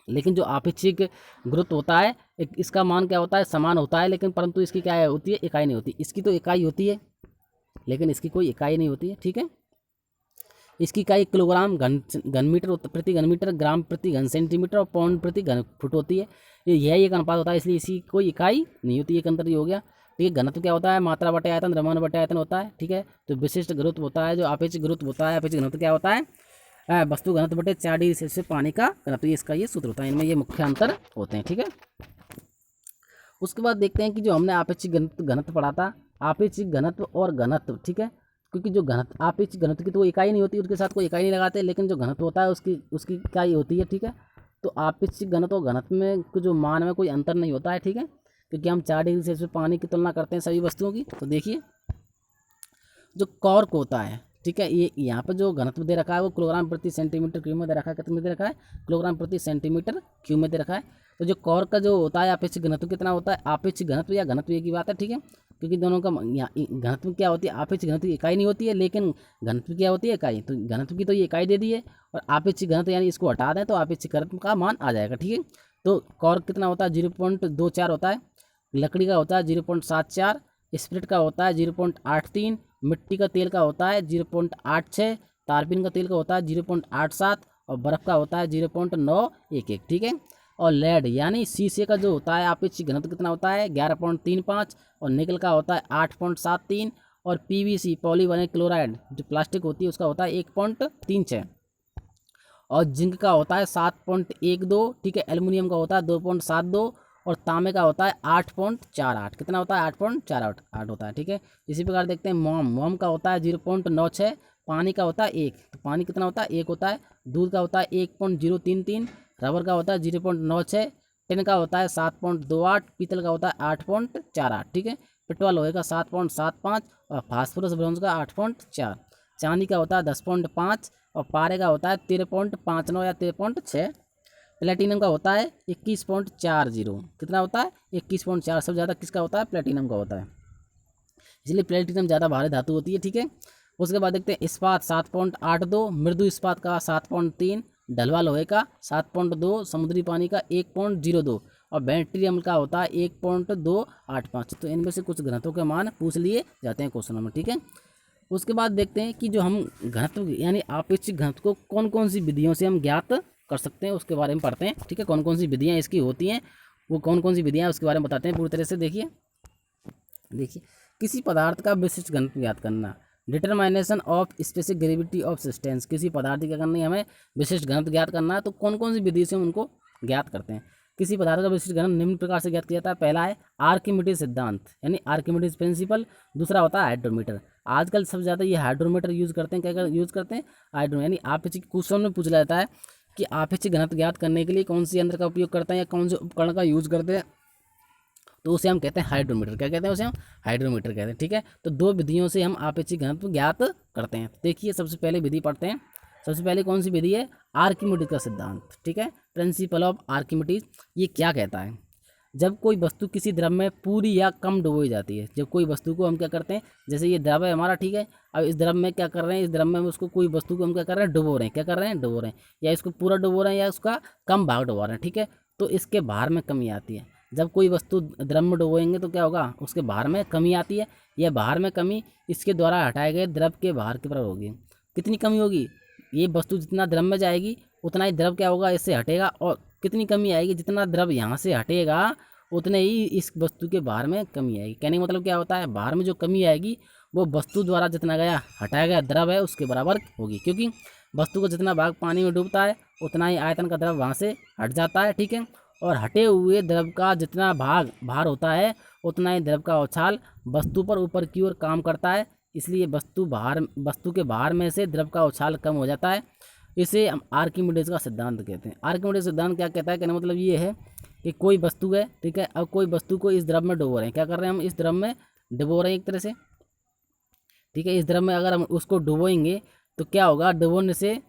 A: लेकिन जो आपेक्षिक गुरुत्व होता है, इसका मान क्या होता है, समान होता है, लेकिन परंतु इसकी क्या होती है, इकाई नहीं होती। इसकी तो इकाई होती है लेकिन इसकी कोई इकाई नहीं होती है, ठीक है। इसकी इकाई किलोग्राम घन मीटर प्रति घन मीटर, ग्राम प्रति घन सेंटीमीटर और पाउंड प्रति घन फुट होती है। यह एक अनुपात होता है, इसलिए इसकी कोई इकाई नहीं होती, एक अंतर ही हो गया, ठीक है। घनत्व क्या होता है, मात्रा बटे आयतन, द्रव्यमान बटे आयतन होता है, ठीक है। तो विशिष्ट गुरुत्व होता है जो आपेक्षिक गुरुत्व होता है। आपेक्षिक घनत्व क्या होता है, वस्तु घनत्व बटे 4 डिग्री सेल्सियस पानी का घनत्व, इसका ये सूत्र होता है। इनमें ये मुख्य अंतर होते हैं, ठीक है। उसके बाद देखते हैं कि जो हमने आपेक्षिक घनत्व पढ़ा था, आपेक्षिक घनत्व और घनत्व, ठीक है। क्योंकि जो घनत्व, आपेक्षिक घनत्व की तो इकाई नहीं होती, उसके साथ कोई इकाई नहीं लगाते, लेकिन जो घनत्व होता है उसकी इकाई होती है, ठीक है। तो आपेक्षिक घनत्व और घनत्व में जो मान में कोई अंतर नहीं होता है, ठीक है, क्योंकि हम 4 डिग्री सेल्सियस पानी की तुलना करते हैं सभी वस्तुओं की। तो देखिए जो कॉर्क होता है, ठीक है, ये यहाँ पर जो घनत्व दे रखा है वो किलोग्राम प्रति सेंटीमीटर क्यूब में दे रखा है। कितने में दे रखा है, किलोग्राम प्रति सेंटीमीटर क्यूब में दे रखा है। तो जो कॉर्क का जो होता है आपेक्षिक घनत्व कितना होता है, आपेक्षिक घनत्व या घनत्व एक ही बात है, ठीक है, क्योंकि दोनों का घनत्व क्या होती है, आपेक्षिक घनत्व इकाई नहीं होती है, लेकिन घनत्व क्या होती है, इकाई। तो घनत्व की तो ये इकाई दे दी है, और आपेक्षिक घनत्व यानी इसको हटा दें तो आपेक्षिक घनत्व का मान आ जाएगा, ठीक है। तो कॉर्क कितना होता है, 0.24 होता है। लकड़ी का होता है 0.74, स्प्रिट का होता है 0.83, मिट्टी का तेल का होता है 0.86, तारपीन का तेल का होता है 0.87, और बर्फ़ का होता है 0.911, ठीक है। और लेड यानी शीशे का जो होता है आपेक्षिक घनत्व कितना होता है 11.35, और निकल का होता है 8.73, और पीवीसी पॉलीविनाइल क्लोराइड जो प्लास्टिक होती है उसका होता है 1.36, और जिंक का होता है 7.12, ठीक है। एल्युमिनियम का होता है 2.72, और तांबे का होता है 8.48, कितना होता है 8.48 होता है, ठीक है। इसी प्रकार देखते हैं मोम का होता है 0.96, पानी का होता है 1, तो पानी कितना होता है 1 होता है। दूध का होता है 1.033, रबर का होता है 0.96, टिन का होता है 7.28, पीतल का होता है 8.48, ठीक है। पेट्रोल लोहे का 7.75, और फास्फोरस ब्रॉन्ज का 8.4, चांदी का होता है 10.5, और पारे का होता है 13.59 या 13.6, प्लेटिनम का होता है 21.40, कितना होता है 21.4। सबसे ज़्यादा किसका होता है प्लेटिनम का होता है, इसलिए प्लेटिनम ज़्यादा भारी धातु होती है, ठीक है। उसके बाद देखते हैं इस्पात 7.82, मृदु इस्पात का 7.3, ढलवा लोहे का 7.2, समुद्री पानी का 1.02, और बैट्रियम का होता है 1.285। तो इनमें से कुछ घनत्वों के मान पूछ लिए जाते हैं क्वेश्चनों में, ठीक है। उसके बाद देखते हैं कि जो हम घनत्व यानी आपेक्षिक घनत्व को कौन कौन सी विधियों से हम ज्ञात कर सकते हैं उसके बारे में पढ़ते हैं, ठीक है। कौन कौन सी विधियाँ इसकी होती हैं, वो कौन कौन सी विधियाँ उसके बारे में बताते हैं पूरी तरह से। देखिए किसी पदार्थ का विशिष्ट घनत्व ज्ञात करना, determination of specific gravity of substance, किसी पदार्थ की क्या करनी है हमें विशिष्ट घनत्व ज्ञात करना है, तो कौन कौन सी विधि से हम उनको ज्ञात करते हैं। किसी पदार्थ का विशिष्ट घनत्व निम्न प्रकार से ज्ञात किया जाता है। पहला है आर्किमिडीज सिद्धांत यानी आर्किमिडीज प्रिंसिपल, दूसरा होता है हाइड्रोमीटर। आजकल सबसे ज़्यादा ये हाइड्रोमीटर यूज़ करते हैं, क्या यूज़ करते हैं हाइड्रो, यानी आपेक्षिक क्वेश्चन में पूछा जाता है कि आपेक्षिक घनत्व ज्ञात करने के लिए कौन सी यंत्र का उपयोग करते हैं या कौन से उपकरण का यूज़ करते हैं, तो उसे हम कहते हैं हाइड्रोमीटर। क्या कहते हैं उसे हम हाइड्रोमीटर कहते हैं, ठीक है। तो दो विधियों से हम आपेक्षिक घनत्व ज्ञात करते हैं। देखिए सबसे पहले विधि पढ़ते हैं। सबसे पहले कौन सी विधि है आर्किमिडीज का सिद्धांत, ठीक है, प्रिंसिपल ऑफ आर्किमिडीज। ये क्या कहता है, जब कोई वस्तु किसी द्रव में पूरी या कम डुबोई जाती है, जब कोई वस्तु को हम क्या करते हैं, जैसे ये द्रव है हमारा, ठीक है। अब इस द्रव में क्या कर रहे हैं, इस द्रव में उसको कोई वस्तु को हम क्या कर रहे हैं डुबो रहे हैं, क्या कर रहे हैं डुबो रहे हैं, या इसको पूरा डुबो रहे हैं या उसका कम भाग डुबो रहे हैं, ठीक है। तो इसके भार में कमी आती है। जब कोई वस्तु द्रव में डुबोएंगे तो क्या होगा, उसके भार में कमी आती है। यह भार में कमी इसके द्वारा हटाए गए द्रव के भार के बराबर होगी। कितनी कमी होगी, ये वस्तु जितना द्रव में जाएगी उतना ही द्रव क्या होगा इससे हटेगा, और कितनी कमी आएगी, जितना द्रव यहाँ से हटेगा उतने ही इस वस्तु के भार में कमी आएगी। कहने का मतलब क्या होता है, भार में जो कमी आएगी वो वस्तु द्वारा जितना गया हटाया गया द्रव है उसके बराबर होगी, क्योंकि वस्तु का जितना भाग पानी में डूबता है उतना ही आयतन का द्रव वहाँ से हट जाता है, ठीक है। और हटे हुए द्रव का जितना भार होता है उतना ही द्रव का उछाल वस्तु पर ऊपर की ओर काम करता है, इसलिए वस्तु के भार में से द्रव का उछाल कम हो जाता है। इसे हम आर्किमिडीज का सिद्धांत कहते हैं। आर्किमिडीज सिद्धांत क्या कहता है, कहने मतलब ये है कि कोई वस्तु है, ठीक है। अब कोई वस्तु को इस द्रव में डुबो रहे हैं, क्या कर रहे हैं हम इस द्रव में डुबो रहे हैं एक तरह से, ठीक है। इस द्रव में अगर हम उसको डुबोएंगे तो क्या होगा, डुबोने से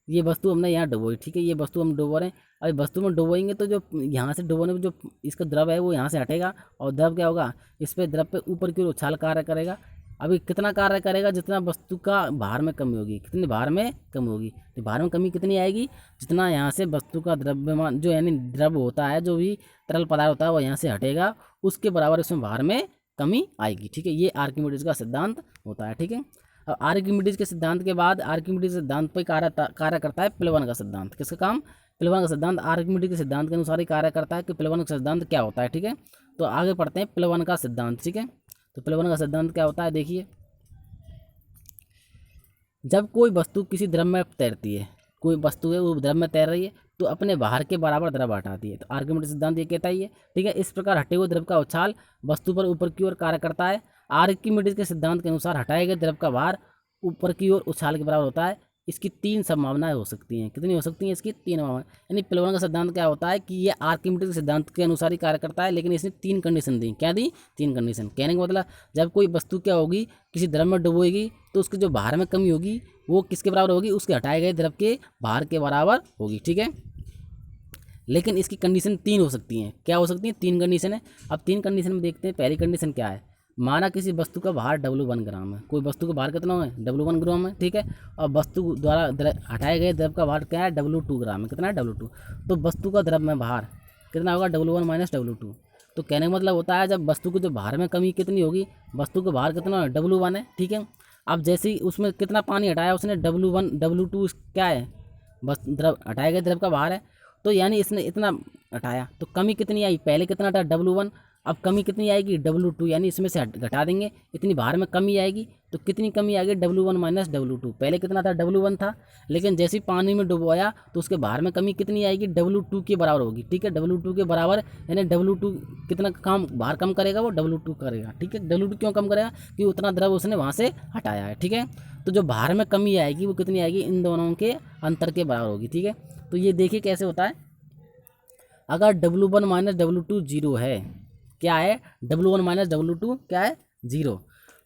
A: ये वस्तु हमने यहाँ डुबोई, ठीक है, ये वस्तु हम डुबो रहे हैं। अब वस्तु में डुबोएंगे तो जो यहाँ से डुबोने में जो इसका द्रव है वो यहाँ से हटेगा, और द्रव क्या होगा इस पर द्रव पे ऊपर की ओर उछाल कार्य करेगा। अभी कितना कार्य करेगा, जितना वस्तु का भार में कमी होगी, कितनी भार में कमी होगी, तो भार में कमी कितनी आएगी, जितना यहाँ से वस्तु का द्रव्यमान जो यानी द्रव होता है, जो भी तरल पदार्थ होता है वो यहाँ से हटेगा, उसके बराबर इसमें भार में कमी आएगी, ठीक है। ये आर्किमिडीज का सिद्धांत होता है, ठीक है। अब आर्किमिडीज के सिद्धांत के बाद आर्किमिडीज सिद्धांत पर कार्य करता है प्लवन का सिद्धांत। किसका काम, प्लवन का सिद्धांत आर्किमिडीज के सिद्धांत के अनुसार ही कार्य करता है कि प्लवन का सिद्धांत क्या होता है, ठीक है। तो आगे पढ़ते हैं प्लवन का सिद्धांत, ठीक है। तो प्लवन का सिद्धांत क्या होता है, देखिए जब कोई वस्तु किसी द्रव में तैरती है, कोई वस्तु है वो द्रव में तैर रही है तो अपने भार के बराबर द्रव हटाती है, तो आर्किमिडीज सिद्धांत ये कहता ही है, ठीक है। इस प्रकार हटे हुए द्रव का उछाल वस्तु पर ऊपर की ओर कार्य करता है। आर्किमिडीज के सिद्धांत के अनुसार हटाए गए द्रव का भार ऊपर की ओर उछाल के बराबर होता है। इसकी तीन संभावनाएं हो सकती हैं, कितनी हो सकती हैं इसकी तीन संभावनाएं। यानी प्लवन का सिद्धांत क्या होता है कि ये आर्किमिडीज के सिद्धांत के अनुसार ही कार्य करता है, लेकिन इसने तीन कंडीशन दी। क्या दी, तीन कंडीशन। कहने का मतलब जब कोई वस्तु क्या होगी किसी द्रव में डुबोएगी तो उसके जो भार में कमी होगी वो किसके बराबर होगी, उसके हटाए गए द्रव के भार के बराबर होगी, ठीक है। लेकिन इसकी कंडीशन तीन हो सकती हैं। क्या हो सकती हैं, तीन कंडीशन है। अब तीन कंडीशन में देखते हैं। पहली कंडीशन क्या है, माना किसी वस्तु का भार W1 ग्राम है, कोई वस्तु का भार कितना है W1 ग्राम है, ठीक है। और वस्तु द्वारा हटाए गए द्रव का भार क्या है W2 ग्राम है, कितना है W2। तो वस्तु का द्रव में भार कितना होगा W1 माइनस W2। तो कहने का मतलब होता है जब वस्तु के जो भार में कमी कितनी होगी, वस्तु का भार कितना है W1 है, ठीक है। अब जैसे ही उसमें कितना पानी हटाया उसने W1 W2 क्या है बस द्रव हटाए गए द्रव का भार है, तो यानी इसने इतना हटाया, तो कमी कितनी आई, पहले कितना था W1, अब कमी कितनी आएगी W2, यानी इसमें से घटा देंगे, इतनी भार में कमी आएगी, तो कितनी कमी आएगी W1 माइनस W2। पहले कितना था W1 था, लेकिन जैसे ही पानी में डुबोया तो उसके भार में कमी कितनी आएगी, W2 के बराबर होगी। ठीक है, W2 के बराबर, यानी W2 कितना काम भार कम करेगा, वो W2 करेगा। ठीक है, W2 क्यों कम करेगा, कि उतना द्रव उसने वहाँ से हटाया है। ठीक है, तो जो भार में कमी आएगी वो कितनी आएगी, इन दोनों के अंतर के बराबर होगी। ठीक है, तो ये देखिए कैसे होता है, अगर W1 माइनस W2 जीरो है, क्या है, W1 माइनस W2 क्या है, जीरो,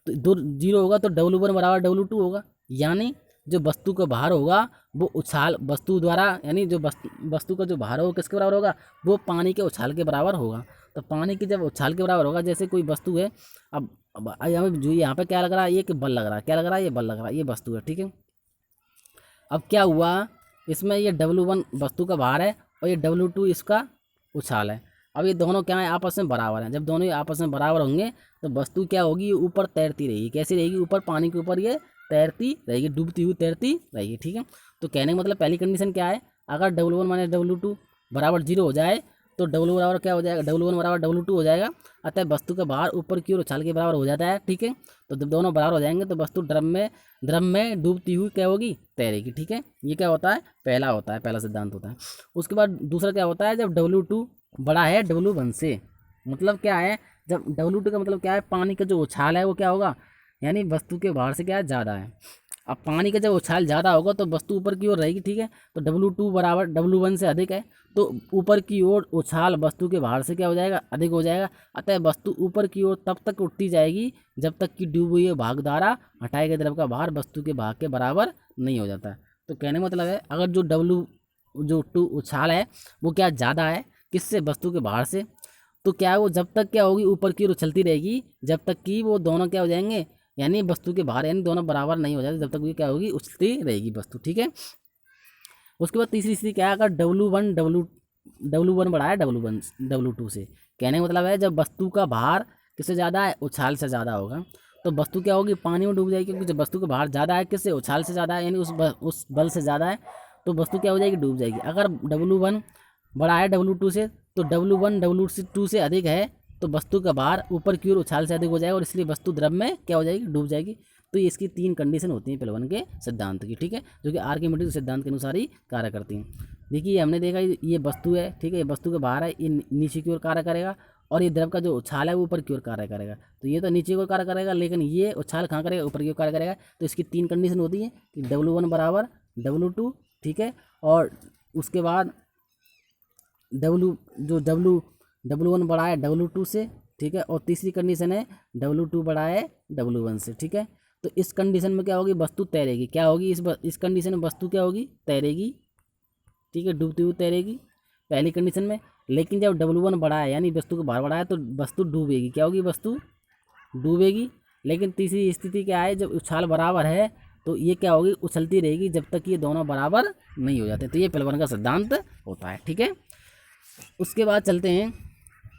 A: तो दो जीरो होगा तो W1 बराबर W2 होगा, यानी जो वस्तु का भार होगा वो उछाल वस्तु द्वारा, यानी जो वस्तु का जो भार होगा किसके बराबर होगा, वो पानी के उछाल के बराबर होगा। तो पानी के जब उछाल के बराबर होगा, जैसे कोई वस्तु है, अब जो यहाँ पे क्या लग रहा है, ये कि बल लग रहा है, क्या लग रहा है, ये बल लग रहा है, ये वस्तु है। ठीक है, अब क्या हुआ, इसमें ये W1 वस्तु का भार है और ये W2 इसका उछाल है। अब ये दोनों क्या है, आपस में बराबर हैं। जब दोनों आपस में बराबर होंगे तो वस्तु क्या होगी, ऊपर तैरती रहेगी। कैसी रहेगी, ऊपर पानी के ऊपर ये तैरती रहेगी, डूबती हुई तैरती रहेगी। ठीक है, तो कहने का मतलब पहली कंडीशन क्या है, अगर W1 माइनस W2 बराबर जीरो हो जाए तो W बराबर क्या हो जाएगा, W1 बराबर W2 हो जाएगा। अतः वस्तु का भार ऊपर की ओर उछाल के बराबर हो जाता है। ठीक है, तो जब दोनों बराबर हो जाएंगे तो वस्तु द्रव में डूबती हुई क्या होगी, तैरेगी। ठीक है, ये क्या होता है, पहला होता है, पहला सिद्धांत होता है। उसके बाद दूसरा क्या होता है, जब W2 बड़ा है W1 से, मतलब क्या है, जब W2 का मतलब क्या है, पानी का जो उछाल है वो क्या होगा, यानी वस्तु के भार से क्या है, ज़्यादा है। अब पानी का जब उछाल ज़्यादा होगा तो वस्तु ऊपर की ओर रहेगी। ठीक है, तो W2 बराबर W1 से अधिक है, तो ऊपर की ओर उछाल वस्तु के भार से क्या हो जाएगा, अधिक हो जाएगा। अतः वस्तु ऊपर की ओर तब तक उठती जाएगी जब तक कि डूबी हुई भाग द्वारा हटाए गए द्रव का भार वस्तु के भाग के बराबर नहीं हो जाता है। तो कहने का मतलब है, अगर जो टू उछाल है वो क्या ज़्यादा है, किससे, वस्तु के भार से, तो क्या है वो जब तक क्या होगी, ऊपर की ओर उछलती रहेगी जब तक कि वो दोनों क्या हो जाएंगे, यानी वस्तु के भार यानी दोनों बराबर नहीं हो जाते, जब तक ये क्या होगी, उछलती रहेगी वस्तु। ठीक है, उसके बाद तीसरी स्थिति क्या है, अगर W1 बड़ा है W2 से, कहने का मतलब है जब वस्तु का भार किससे ज़्यादा है, उछाल से ज़्यादा होगा, तो वस्तु क्या होगी, पानी में डूब जाएगी। क्योंकि जब वस्तु का भार ज़्यादा है, किससे, उछाल से ज़्यादा है, यानी उस बल से ज़्यादा है, तो वस्तु क्या हो जाएगी, डूब जाएगी। अगर W1 बड़ा है W2 से, तो W1 W2 से अधिक है, तो वस्तु का भार ऊपर की ओर उछाल से अधिक हो जाएगा और इसलिए वस्तु द्रव में क्या हो जाएगी, डूब जाएगी। तो ये इसकी तीन कंडीशन होती हैं पिलवन के सिद्धांत की। ठीक है, जो कि आर्किमिडीज सिद्धांत के अनुसार ही कार्य करती हैं। देखिए हमने देखा ये वस्तु है। ठीक है, ये वस्तु का भार है, ये नीचे की ओर कार्य करेगा और ये द्रव का जो उछाल है वो ऊपर की ओर कार्य करेगा। तो ये तो नीचे की ओर कार्य करेगा, लेकिन ये उछाल कहाँ करेगा, ऊपर की ओर कार्य करेगा। तो इसकी तीन कंडीशन होती है कि W1 बराबर W2। ठीक है, और उसके बाद W1 बड़ा है W2 से। ठीक है, और तीसरी कंडीशन है W2 बड़ा है W1 से। ठीक है, तो इस कंडीशन में क्या होगी, वस्तु तैरेगी। क्या होगी, इस कंडीशन में वस्तु क्या होगी, तैरेगी। ठीक है, डूबती हुई तैरेगी पहली कंडीशन में। लेकिन जब W1 बड़ा है यानी वस्तु का भार बड़ा है तो वस्तु डूबेगी। क्या होगी, वस्तु डूबेगी। लेकिन तीसरी स्थिति क्या है, जब उछाल बराबर है तो ये क्या होगी, उछलती रहेगी जब तक ये दोनों बराबर नहीं हो जाते। तो ये पिलवन का सिद्धांत होता है। ठीक है, उसके बाद चलते हैं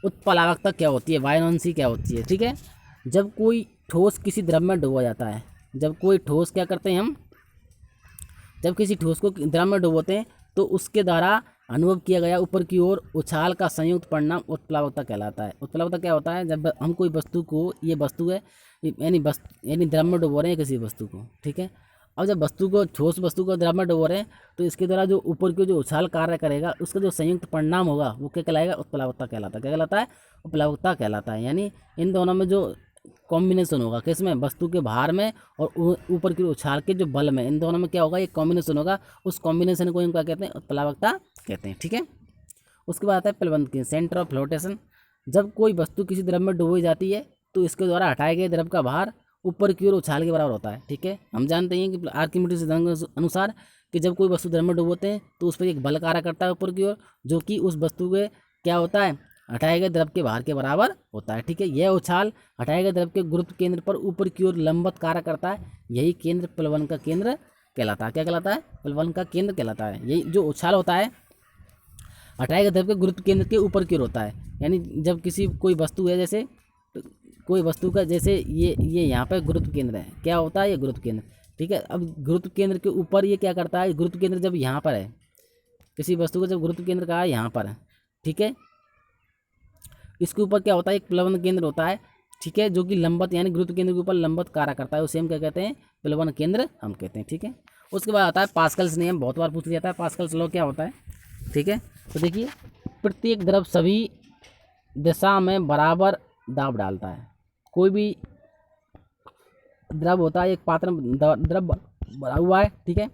A: उत्प्लावकता क्या होती है, बायोनॉन्सी क्या होती है। ठीक है, जब कोई ठोस किसी द्रव में डुबो जाता है, जब कोई ठोस क्या करते हैं हम, जब किसी ठोस को द्रव में डुबोते हैं तो उसके द्वारा अनुभव किया गया ऊपर की ओर उछाल का संयुक्त परिणाम उत्प्लावकता कहलाता है। उत्प्लावकता क्या होता है, जब हम कोई वस्तु को, ये वस्तु है यानी द्रव में डुबो रहे हैं किसी वस्तु को। ठीक है, अब जब वस्तु को, ठोस वस्तु को द्रव में डुबो रहे हैं तो इसके द्वारा जो ऊपर की जो उछाल कार्य करेगा उसका जो संयुक्त परिणाम होगा वो क्या कहलाएगा, उत्प्लावकता कहलाता है। क्या कहलाता है, उत्प्लावकता कहलाता है। यानी इन दोनों में जो कॉम्बिनेशन होगा, किसमें, वस्तु के भार में और ऊपर की उछाल के जो बल में, इन दोनों में क्या होगा, एक कॉम्बिनेशन होगा। उस कॉम्बिनेशन को इनका कहते हैं उत्प्लावकता कहते हैं। ठीक है, उसके बाद आता है प्लवंत की सेंटर ऑफ फ्लोटेशन। जब कोई वस्तु किसी द्रव में डुबोई जाती है तो इसके द्वारा हटाए गए द्रव का भार ऊपर की ओर उछाल के बराबर होता है। ठीक है, हम जानते हैं कि आर्किमिडीज सिद्धांत के अनुसार कि जब कोई वस्तु द्रव में डुबोते हैं तो उस पर एक बल कार्य करता है ऊपर की ओर, जो कि उस वस्तु के क्या होता है, हटाए गए द्रव के भार के बराबर होता है। ठीक है, यह उछाल हटाए गए द्रव के गुरुत्व केंद्र पर ऊपर की ओर लंबवत कार्य करता है। यही केंद्र प्लवन का केंद्र कहलाता है। क्या कहलाता है, प्लवन का केंद्र कहलाता है। यही जो उछाल होता है हटाए गए द्रव के गुरुत्व केंद्र के ऊपर की ओर होता है। यानी जब कोई वस्तु है, जैसे कोई वस्तु का, जैसे ये यहाँ पर गुरुत्व केंद्र है, क्या होता है, ये गुरुत्व केंद्र ठीक है। अब गुरुत्व केंद्र के ऊपर ये क्या करता है, गुरुत्व केंद्र जब यहाँ पर है, किसी वस्तु का जब गुरुत्व केंद्र कहाँ है, यहाँ पर है, ठीक है। इसके ऊपर क्या होता है, एक प्लवन केंद्र होता है, ठीक है, जो कि लंबवत यानी गुरुत्व केंद्र के ऊपर लंबवत कार्य करता है, उसे हम क्या कहते हैं, प्लवन केंद्र हम कहते हैं, ठीक है। उसके बाद आता है पास्कल्स नियम, बहुत बार पूछ लिया जाता है पास्कल्स लॉ क्या होता है, ठीक है। तो देखिए, प्रत्येक द्रव सभी दिशा में बराबर दाब डालता है। कोई भी द्रव होता है, एक पात्र में द्रव भरा हुआ है, ठीक है,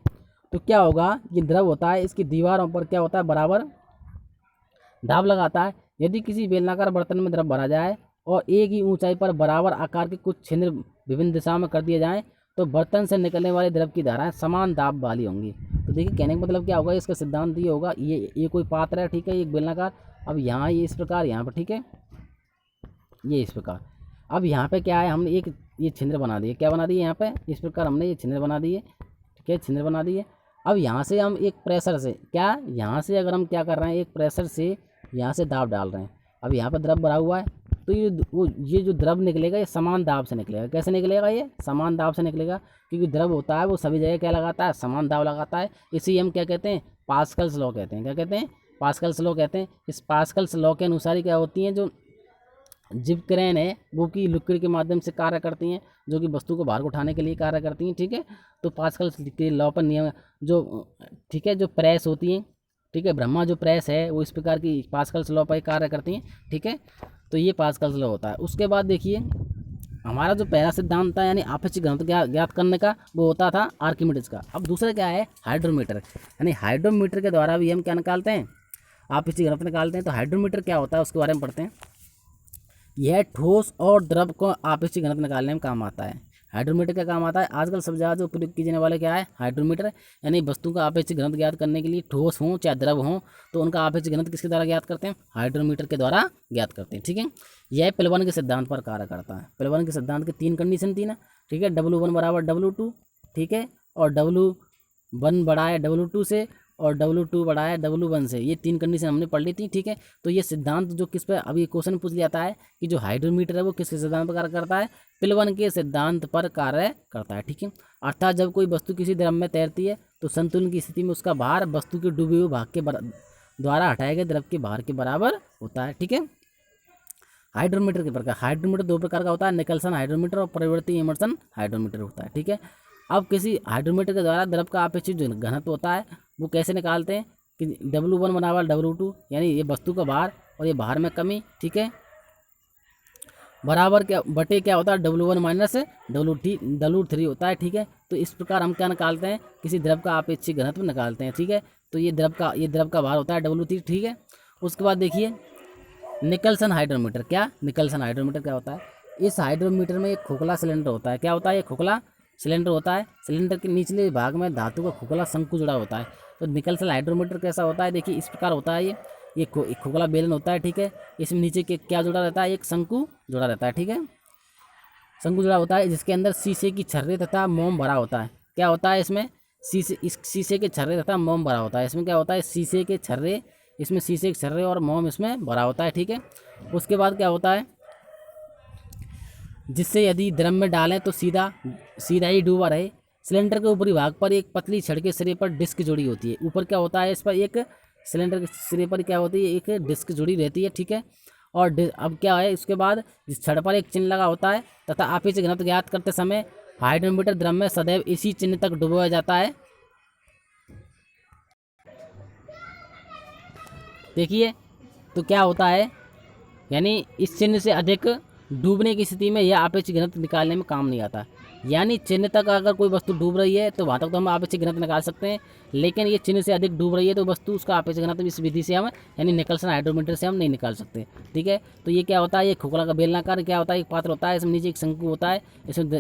A: तो क्या होगा, ये द्रव होता है, इसकी दीवारों पर क्या होता है, बराबर दाब लगाता है। यदि किसी बेलनाकार बर्तन में द्रव भरा जाए और एक ही ऊंचाई पर बराबर आकार के कुछ छिद्र विभिन्न दिशाओं में कर दिए जाएं, तो बर्तन से निकलने वाले द्रव की धाराएं समान दाब वाली होंगी। तो देखिए, कहने का मतलब क्या होगा, इसका सिद्धांत ये होगा, ये कोई पात्र है, ठीक है, एक बेलनाकार, अब यहाँ ये इस प्रकार, यहाँ पर, ठीक है, ये इस प्रकार। अब यहाँ पे क्या है, हमने एक ये छिद्र बना दिए, क्या बना दिए, यहाँ पे इस प्रकार हमने ये छिद्र बना दिए, ठीक है, छिद्र बना दिए। अब यहाँ से हम एक प्रेशर से, क्या, यहाँ से अगर हम क्या कर रहे हैं, एक प्रेशर से यहाँ से दाब डाल रहे हैं। अब यहाँ पर द्रव भरा हुआ है, तो ये जो द्रव निकलेगा, ये समान दाब से निकलेगा। कैसे निकलेगा, ये समान दाब से निकलेगा, क्योंकि द्रव होता है वो सभी जगह क्या लगाता है, समान दाब लगाता है। इसी हम क्या कहते हैं, पास्कल्स लॉ कहते हैं। क्या कहते हैं, पास्कल्स लॉ कहते हैं। इस पास्कल्स लॉ के अनुसार ही क्या होती हैं, जो जिप क्रेन है वो की लिक्विड के माध्यम से कार्य करती हैं, जो कि वस्तु को बाहर उठाने के लिए कार्य करती हैं, ठीक है। तो पास्कल्स के लॉ पर नियम जो, ठीक है, जो प्रेस होती हैं, ठीक है, ब्रह्मा जो प्रेस है वो इस प्रकार की पास्कल्स लॉ पर कार्य करती हैं, ठीक है। तो ये पास्कल्स लॉ होता है। उसके बाद देखिए, हमारा जो पहला सिद्धांत था यानी आपेक्षिक घनत्व ज्ञात करने का, वो होता था आर्किमिडीज का। अब दूसरा क्या है, हाइड्रोमीटर, यानी हाइड्रोमीटर के द्वारा भी हम क्या निकालते हैं, आपेक्षिक घनत्व निकालते हैं। तो हाइड्रोमीटर क्या होता है उसके बारे में पढ़ते हैं। यह ठोस और द्रव को आपेक्षिक घनत्व निकालने में काम आता है। हाइड्रोमीटर का काम आता है, आजकल सब जगह जो प्रयोग किए जाने वाले क्या है, हाइड्रोमीटर, यानी वस्तु का आपेक्षिक घनत्व ज्ञात करने के लिए, ठोस हो चाहे द्रव हो, तो उनका आपेक्षिक घनत्व किसके द्वारा ज्ञात करते हैं, हाइड्रोमीटर के द्वारा ज्ञात करते हैं, ठीक है। यह प्लवन के सिद्धांत पर कार्य करता है। प्लवन के सिद्धांत की तीन कंडीशन थी ना, ठीक है, W1 बराबर W2, ठीक है, और W1 बड़ा है W2 से, और W2 बड़ा है W1 से, ये तीन कंडीशन हमने पढ़ ली थी, ठीक है। तो ये सिद्धांत जो किस पे, अभी क्वेश्चन पूछ लिया जाता है कि जो हाइड्रोमीटर है वो किस सिद्धांत पर कार्य करता है, प्लवन के सिद्धांत पर कार्य करता है, ठीक है। अर्थात जब कोई वस्तु किसी द्रव में तैरती है तो संतुलन की स्थिति में उसका भार वस्तु के डूबे हुए भाग के द्वारा हटाए गए द्रव के भार के बराबर होता है, ठीक है। हाइड्रोमीटर के प्रकार, हाइड्रोमीटर दो प्रकार का होता है, निकल्सन हाइड्रोमीटर और परिवर्ती इमर्सन हाइड्रोमीटर होता है, ठीक है। अब किसी हाइड्रोमीटर के द्वारा द्रव का आपेक्षिक जो घनत्व होता है वो कैसे निकालते हैं कि W1 बराबर W2, यानी ये वस्तु का भार और ये भार में कमी, ठीक है, बराबर क्या बटे क्या होता है, W1 माइनस W3 होता है, ठीक है। तो इस प्रकार हम क्या निकालते हैं, किसी द्रव का आपेक्षिक घनत्व निकालते हैं, ठीक है। तो ये द्रव का भार होता है W3, ठीक है। उसके बाद देखिए, निकल्सन हाइड्रोमीटर, क्या, निकल्सन हाइड्रोमीटर क्या होता है, इस हाइड्रोमीटर में एक खोखला सिलेंडर होता है। क्या होता है, ये खोखला सिलेंडर होता है। सिलेंडर के निचले भाग में धातु का खोखला शंकु जुड़ा होता है। तो निकल्सन हाइड्रोमीटर कैसा होता है, देखिए इस प्रकार होता है। ये खोखला बेलन होता है, ठीक है। इसमें नीचे के क्या जुड़ा रहता है, एक शंकु जुड़ा रहता है, ठीक है, शंकु जुड़ा होता है, जिसके अंदर शीशे की छर्रे तथा मोम भरा होता है। क्या होता है इसमें, इस शीशे के छर्रे तथा मोम भरा होता है। इसमें क्या होता है, शीशे के छर्रे, इसमें शीशे के छर्रे और मोम इसमें भरा होता है, ठीक है। उसके बाद क्या होता है, जिससे यदि द्रव में डालें तो सीधा ही डूबा रहे। सिलेंडर के ऊपरी भाग पर एक पतली छड़ के सिरे पर डिस्क जुड़ी होती है। ऊपर क्या होता है, इस पर एक सिलेंडर के सिरे पर क्या होती है, एक डिस्क जुड़ी रहती है, ठीक है। और अब क्या है, इसके बाद इस छड़ पर एक चिन्ह लगा होता है तथा आपेक्षिक घनत्व ज्ञात करते समय हाइड्रोमीटर द्रव में सदैव इसी चिन्ह तक डुबोया जाता है। देखिए, तो क्या होता है, यानी इस चिन्ह से अधिक डूबने की स्थिति में यह आपेक्षिक घनत्व निकालने में काम नहीं आता। यानी चिन्ह तक अगर कोई वस्तु डूब रही है तो वहाँ तक तो हम आपेक्षिक घनत्व निकाल सकते हैं, लेकिन ये चिन्ह से अधिक डूब रही है तो वस्तु उसका आपेक्षिक घनत्व इस विधि से हम, यानी निकल्सन हाइड्रोमीटर से हम नहीं निकाल सकते, ठीक है। तो ये क्या होता है, ये खोखला का बेलनाकार क्या होता है, एक पात्र होता है, इसमें नीचे एक शंकु होता है,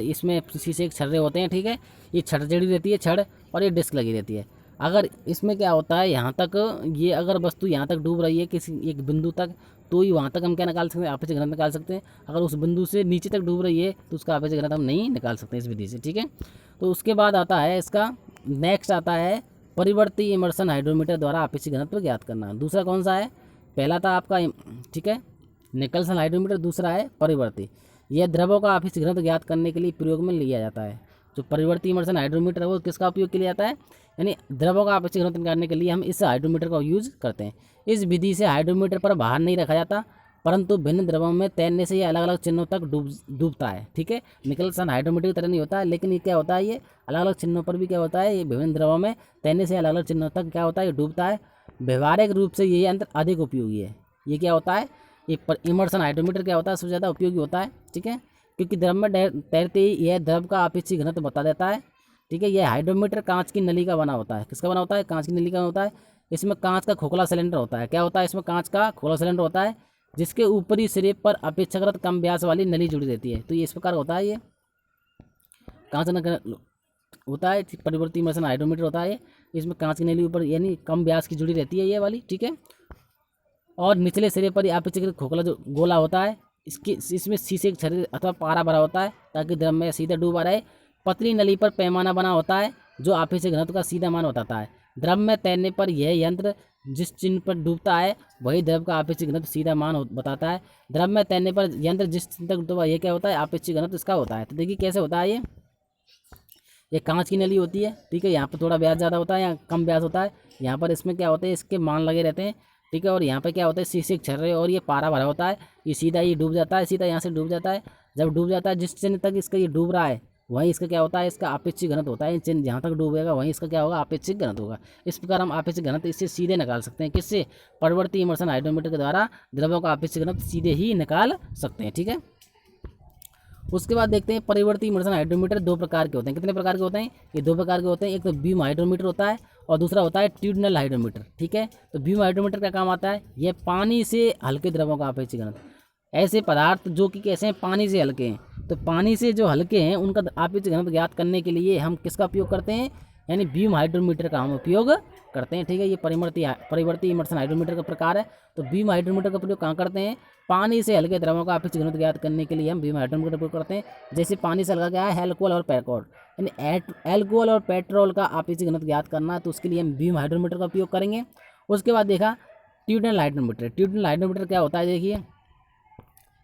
A: इसमें शीशे के छर्रे होते हैं, ठीक है। ये छड़ जड़ी रहती है, छड़, और ये डिस्क लगी रहती है। अगर इसमें क्या होता है, यहाँ तक ये अगर वस्तु यहाँ तक डूब रही है किसी एक बिंदु तक, तो ही वहाँ तक हम क्या निकाल सकते हैं, आपेक्षिक घनत्व निकाल सकते हैं। अगर उस बिंदु से नीचे तक डूब रही है तो उसका आपेक्षिक घनत्व हम नहीं निकाल सकते इस विधि से, ठीक है। तो उसके बाद आता है इसका नेक्स्ट आता है परिवर्ती इमर्सन हाइड्रोमीटर द्वारा आपेक्षिक घनत्व ज्ञात करना। दूसरा कौन सा है, पहला था आपका, ठीक है, निकल्सन हाइड्रोमीटर, दूसरा है परिवर्ती। यह द्रवों का आपेक्षिक घनत्व ज्ञात करने के लिए प्रयोग में लिया जाता है। जो परिवर्ती इमर्शन हाइड्रोमीटर है वो किसका उपयोग किया जाता है, यानी द्रवों का अपेक्षित घनत्व निकालने के लिए हम इस हाइड्रोमीटर का यूज करते हैं। इस विधि से हाइड्रोमीटर पर भार नहीं रखा जाता, परंतु भिन्न द्रवों में तैरने से ये अलग अलग चिन्हों तक डूबता है। ठीक है, निकलसन हाइड्रोमीटर की तरह नहीं होता है, लेकिन ये क्या होता है, ये अलग अलग चिन्हों पर भी क्या होता है, ये विभिन्न द्रवों में तैरने से अलग अलग चिन्हों तक क्या होता है, ये डूबता है। व्यवहारिक रूप से ये यंत्र अधिक उपयोगी है। ये क्या होता है, ये इमर्शन हाइड्रोमीटर क्या होता है, सबसे ज़्यादा उपयोगी होता है। ठीक है, क्योंकि द्रव में तैरते ही यह द्रव का अपेक्षित घनत्व बता देता है। ठीक है, यह हाइड्रोमीटर कांच की नली का बना होता है। किसका बना होता है, कांच की नली का होता है। इसमें कांच का खोखला सिलेंडर होता है। क्या होता है, इसमें कांच का खोखला सिलेंडर होता है, जिसके ऊपरी सिरे पर अपेक्षाकृत कम व्यास वाली नली जुड़ी रहती है। तो ये इस प्रकार होता है, ये कांच होता है, परिवर्ती इमर्शन हाइड्रोमीटर होता है। इसमें कांच की नली ऊपर यानी कम व्यास की जुड़ी रहती है ये वाली। ठीक है, और निचले सिरे पर अपेक्षाकृत खोखला जो गोला होता है, इसमें शीशे के छर्रे अथवा पारा भरा होता है ताकि द्रव में सीधा डूबा रहे। पतली नली पर पैमाना बना होता है जो अपेक्षित घनत्व का सीधा मान बताता है। द्रव में तैरने पर यह यंत्र जिस चिन्ह पर डूबता है वही द्रव का अपेक्षित घनत्व सीधा मान बताता है। द्रव में तैरने पर यंत्र जिस चिन्ह तक डूबता है यह क्या होता है, अपेक्षित घनत्व इसका होता है। तो देखिए कैसे होता है, ये कांच की नली होती है। ठीक है, यहाँ पर थोड़ा ब्याज ज़्यादा होता है, यहाँ कम ब्याज होता है। यहाँ पर इसमें क्या होता है, इसके मान लगे रहते हैं। ठीक है, और यहाँ पे क्या होता है, शीशे के छर्रे और ये पारा भरा होता है। ये सीधा ये डूब जाता है, सीधा यहाँ से डूब जाता है। जब डूब जाता है जिस चिन्ह तक इसका ये डूब रहा है वहीं इसका क्या होता है, इसका अपेक्षित घनत्व होता है। चिन्ह जहाँ तक डूबेगा वहीं इसका क्या होगा, अपेक्षित घनत्व होगा। इस प्रकार हम अपेक्षित घनत्व इससे सीधे निकाल सकते हैं। किससे, परिवर्ती इमर्शन हाइड्रोमीटर के द्वारा द्रव्यों का अपेक्षित घनत्व सीधे ही निकाल सकते हैं। ठीक है, उसके बाद देखते हैं परिवर्ती इमर्शन हाइड्रोमीटर दो प्रकार के होते हैं। कितने प्रकार के होते हैं, ये दो प्रकार के होते हैं। एक तो बीम हाइड्रोमीटर होता है और दूसरा होता है ट्यूबनल हाइड्रोमीटर। ठीक है, तो बीम हाइड्रोमीटर का काम आता है, यह पानी से हल्के द्रव्यों का अपेक्षित घनत्व, ऐसे पदार्थ जो कि कैसे हैं, पानी से हल्के हैं, तो पानी से जो हल्के हैं उनका अपेक्षित घनत्व ज्ञात करने के लिए हम किसका उपयोग करते हैं, यानी बीम हाइड्रोमीटर का हम उपयोग करते हैं। ठीक है, ये परिवर्ती इमर्शन हाइड्रोमीटर का प्रकार है। तो बीम हाइड्रोमीटर का प्रयोग कहाँ करते हैं, पानी से हल्के द्रव्यों का अपेक्षित घनत्व ज्ञात करने के लिए हम बीम हाइड्रोमीटर का उपयोग करते हैं। जैसे पानी से हल्का क्या है, एल्कोहल और पेट्रोल, यानी एल्कोहल और पेट्रोल का अपेक्षित घनत्व ज्ञात करना है, तो उसके लिए हम बीम हाइड्रोमीटर का उपयोग करेंगे। उसके बाद देखा ट्यूबनल हाइड्रोमीटर। ट्यूबनल हाइड्रोमीटर क्या होता है, देखिए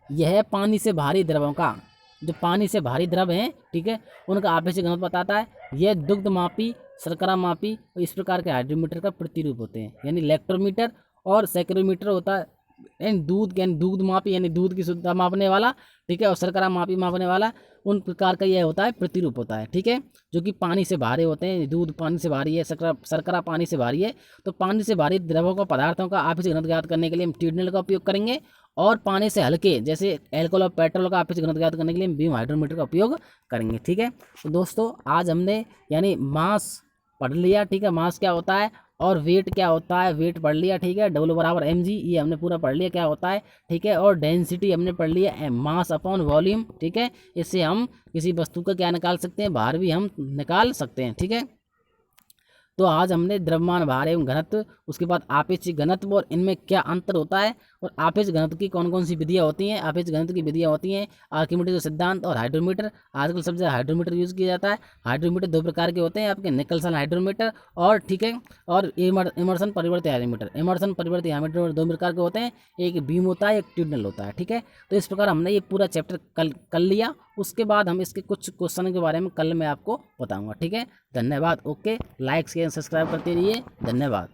A: यह पानी से भारी द्रव्यों का, जो पानी से भारी द्रव हैं, ठीक है, उनका अपेक्षित घनत्व बताता है। यह दुग्ध मापी, शर्करा मापी और इस प्रकार के हाइड्रोमीटर का प्रतिरूप होते हैं। यानी इलेक्ट्रोमीटर और सेक्रोमीटर होता है, यानी दूध मापी यानी दूध की शुद्धता मापने वाला, ठीक है, और शर्करा मापी मापने वाला, उन प्रकार का यह होता है प्रतिरूप होता है। ठीक है, जो कि पानी से भारी होते हैं। दूध पानी से भारी है, शर्करा पानी से भारी है। तो पानी से भारी द्रवों को पदार्थों का अपेक्षित घनत्व ज्ञात करने के लिए हम ट्यूबनल का उपयोग करेंगे, और पानी से हल्के जैसे एल्कोहल और पेट्रोल का अपेक्षित घनत्व ज्ञात करने के लिए हम बीम हाइड्रोमीटर का उपयोग करेंगे। ठीक है, तो दोस्तों आज हमने यानी मास पढ़ लिया। ठीक है, मास क्या होता है और वेट क्या होता है, वेट पढ़ लिया। ठीक है, W बराबर mg, ये हमने पूरा पढ़ लिया क्या होता है। ठीक है, और डेंसिटी हमने पढ़ लिया, मास अपॉन वॉल्यूम। ठीक है, इससे हम किसी वस्तु का क्या निकाल सकते हैं, भार भी हम निकाल सकते हैं। ठीक है, तो आज हमने द्रव्यमान, भार एवं घनत्व, उसके बाद आपेक्षिक घनत्व और इनमें क्या अंतर होता है, और आपेक्षिक घनत्व की कौन कौन सी विधियाँ होती हैं। आपेक्षिक घनत्व की विधियाँ होती हैं आर्किमिडीज का सिद्धांत और हाइड्रोमीटर। आजकल सबसे हाइड्रोमीटर यूज़ किया जाता है। हाइड्रोमीटर दो प्रकार के होते हैं आपके, निकलसन हाइड्रोमीटर और ठीक है, और इमर्शन परिवर्ती हाइड्रोमीटर। इमर्शन परिवर्ती हाइड्रोमीटर दो प्रकार के होते हैं, एक बीम होता है, एक ट्यूबनल होता है। ठीक है, तो इस प्रकार हमने ये पूरा चैप्टर कर लिया। उसके बाद हम इसके कुछ क्वेश्चन के बारे में कल मैं आपको बताऊँगा। ठीक है, धन्यवाद। ओके, लाइक शेयर सब्सक्राइब करते रहिए। धन्यवाद।